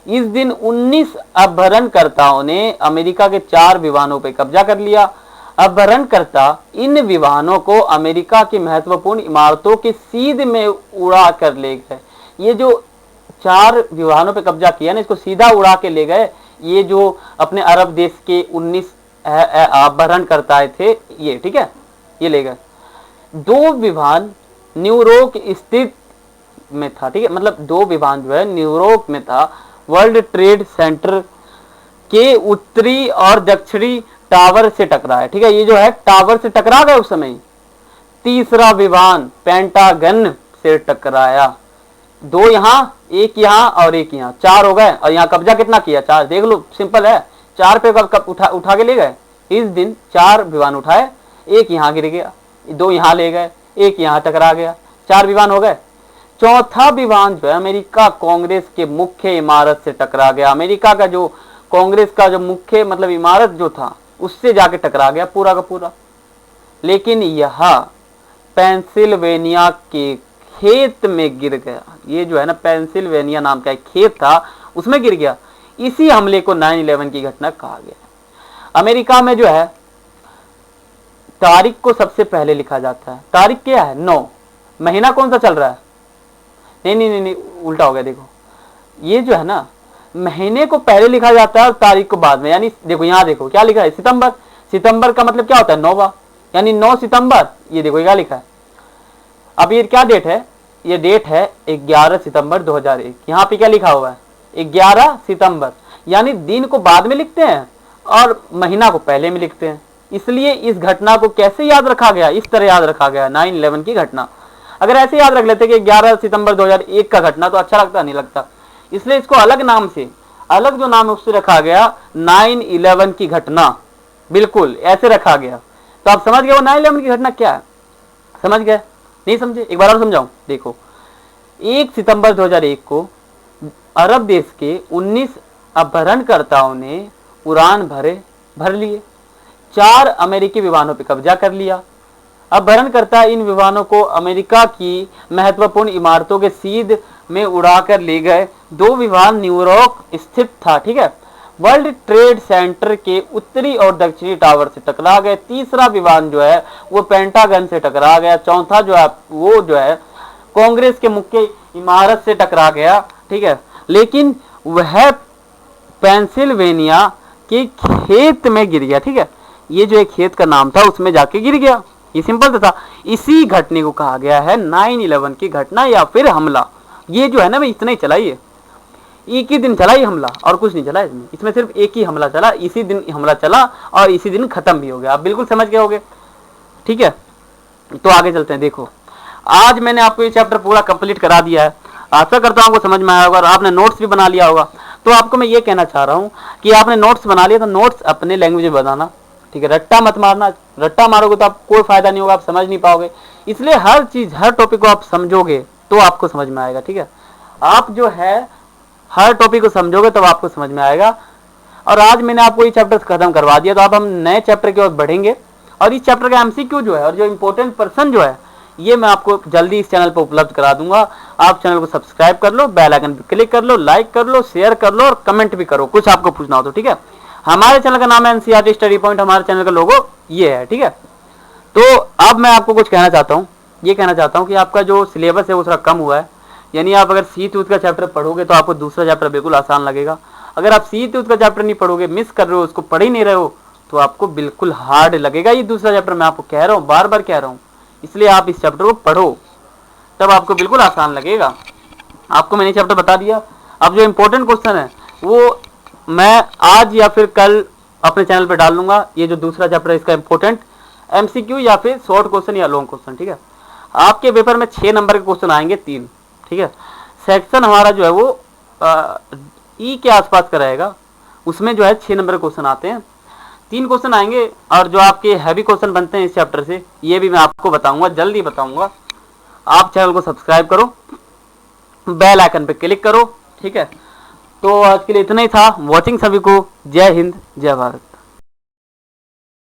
इस दिन 19 अपहरणकर्ताओं ने अमेरिका के 4 विमानों पे कब्जा कर लिया। अपहरणकर्ता इन विमानों को अमेरिका की महत्वपूर्ण इमारतों के सीध में उड़ा कर ले गए। ये जो 4 विमानों पे कब्जा किया ना, इसको सीधा उड़ा के ले गए। ये जो अपने अरब देश के 19 अपहरणकर्ता थे, ये, ठीक है, ये ले गए। 2 विमान न्यूयॉर्क स्थित में था, ठीक है, मतलब 2 विमान जो है न्यूयॉर्क में था। वर्ल्ड ट्रेड सेंटर के उत्तरी और दक्षिणी टावर से टकराया, ठीक है, ये जो है टावर से टकरा गए उस समय। तीसरा विमान पेंटागन से टकराया। 2 यहाँ, 1 यहाँ और 1 यहाँ, 4 हो गए। और यहाँ कब्जा कितना किया? 4। देख लो, सिंपल है, 4 पे कब उठा के ले गए। इस दिन 4 विमान उठाए, 1 यहाँ गिर गया, 2 यहाँ ले गए, 1 यहाँ टकरा गया, 4 विमान हो गए। चौथा विमान जो है अमेरिका कांग्रेस के मुख्य इमारत से टकरा गया। अमेरिका का जो कांग्रेस का जो मुख्य मतलब इमारत जो था, उससे जाके टकरा गया पूरा का पूरा। लेकिन यह पेंसिल्वेनिया के खेत में गिर गया। ये जो है ना, पेंसिल्वेनिया नाम का एक खेत था, उसमें गिर गया। इसी हमले को 9/11 की घटना कहा गया। अमेरिका में जो है तारीख को सबसे पहले लिखा जाता है। तारीख क्या है? 9। महीना कौन सा चल रहा है? नहीं, उल्टा हो गया। देखो, ये जो है ना, महीने को पहले लिखा जाता है और तारीख को बाद में। यानी देखो, यहाँ देखो क्या लिखा है, सितंबर। सितंबर का मतलब क्या होता है? 9वां, यानी 9 सितंबर। ये देखो क्या लिखा है। अब ये क्या डेट है? ये डेट है 11 सितंबर 2001। यहाँ पे क्या लिखा हुआ है? 11 सितंबर, यानी दिन को बाद में लिखते हैं और महीना को पहले में लिखते हैं। इसलिए इस घटना को कैसे याद रखा गया? इस तरह याद रखा गया, 9/11 की घटना। अगर ऐसे याद रख लेते कि 11 सितंबर 2001 का घटना, तो अच्छा लगता नहीं लगता। इसलिए इसको अलग नाम से, अलग जो नाम है उससे रखा गया 9/11 की घटना। बिल्कुल ऐसे रखा गया। तो आप समझ गए वो 9/11 की घटना क्या है? समझ गए? नहीं समझे? एक बार और समझाऊं। देखो, 1 सितंबर 2001 को अरब देश के 19 अपहरणकर्ताओं ने उड़ान भर लिए, 4 अमेरिकी विमानों पर कब्जा कर लिया। अपहरणकर्ता इन विमानों को अमेरिका की महत्वपूर्ण इमारतों के सीध में उड़ाकर ले गए। 2 विमान न्यूयॉर्क स्थित था, ठीक है, वर्ल्ड ट्रेड सेंटर के उत्तरी और दक्षिणी टावर से टकरा गए। तीसरा विमान जो है वो पेंटागन से टकरा गया। चौथा जो है वो जो है कांग्रेस के मुख्य इमारत से टकरा गया, ठीक है, लेकिन वह पेंसिल्वेनिया के खेत में गिर गया, ठीक है। ये जो एक खेत का नाम था उसमें जाके गिर गया। ये सिंपल था। इसी घटने को कहा गया है 9/11 की घटना या फिर हमला। ये जो है ना, मैं इतना ही चला, ये एक ही दिन चला ये हमला और कुछ नहीं चला इसमें सिर्फ एक ही हमला चला। इसी दिन हमला चला और इसी दिन खत्म भी हो गया। आप बिल्कुल समझ गए होगे, ठीक है। तो आगे चलते हैं। देखो, आज मैंने आपको ये चैप्टर पूरा कंप्लीट करा दिया है। आशा करता हूँ आपको समझ में आया होगा और आपने नोट्स भी बना लिया होगा। तो आपको मैं ये कहना चाह रहा हूँ कि आपने नोट्स बना लिया तो नोट्स अपने लैंग्वेज में बनाना, ठीक है। रट्टा मत मारना। रट्टा मारोगे तो आप कोई फायदा नहीं होगा, आप समझ नहीं पाओगे। इसलिए हर चीज, हर टॉपिक को आप समझोगे तो आपको समझ में आएगा, ठीक है। आप जो है हर टॉपिक को समझोगे तब आपको समझ में आएगा। और आज मैंने आपको ये चैप्टर खत्म करवा दिया, तो अब हम नए चैप्टर की ओर बढ़ेंगे। और इस चैप्टर का एमसीक्यू जो है और जो इम्पोर्टेंट पर्सन जो है ये मैं आपको जल्दी इस चैनल पर उपलब्ध करा दूंगा। आप चैनल को सब्सक्राइब कर लो, बेल आइकन पर क्लिक कर लो, लाइक कर लो, शेयर कर लो और कमेंट भी करो कुछ आपको पूछना हो तो, ठीक है। हमारे चैनल का नाम है एनसीईआरटी स्टडी पॉइंट, हमारे चैनल का लोगो ये है, ठीक है। तो अब मैं आपको कुछ कहना चाहता हूँ, ये कहना चाहता हूँ कि आपका जो सिलेबस है वो थोड़ा कम हुआ है। यानी आप अगर सी ट्यूथ का चैप्टर पढ़ोगे तो आपको दूसरा चैप्टर बिल्कुल आसान लगेगा। अगर आप सी ट्यूथ का चैप्टर नहीं पढ़ोगे, मिस कर रहे हो, उसको पढ़ ही नहीं रहे हो, तो आपको बिल्कुल हार्ड लगेगा ये दूसरा चैप्टर। मैं आपको कह रहा हूँ, बार बार कह रहा हूँ, इसलिए आप इस चैप्टर को पढ़ो, तब आपको बिल्कुल आसान लगेगा। आपको मैंने चैप्टर बता दिया। अब जो इम्पोर्टेंट क्वेश्चन है वो मैं आज या फिर कल अपने चैनल पे डाल दूंगा। ये जो दूसरा चैप्टर है इसका इम्पोर्टेंट एमसीक्यू या फिर शॉर्ट क्वेश्चन या लॉन्ग क्वेश्चन, ठीक है। आपके पेपर में 6 नंबर के क्वेश्चन आएंगे 3, ठीक है। सेक्शन हमारा जो है वो ई के आसपास का रहेगा, उसमें जो है 6 नंबर के क्वेश्चन आते हैं, 3 क्वेश्चन आएंगे। और जो आपके हैवी क्वेश्चन बनते हैं इस चैप्टर से, ये भी मैं आपको बताऊंगा, जल्दी बताऊंगा। आप चैनल को सब्सक्राइब करो, बेल आइकन पे क्लिक करो, ठीक है। तो आज के लिए इतना ही था। वॉचिंग सभी को, जय हिंद, जय भारत।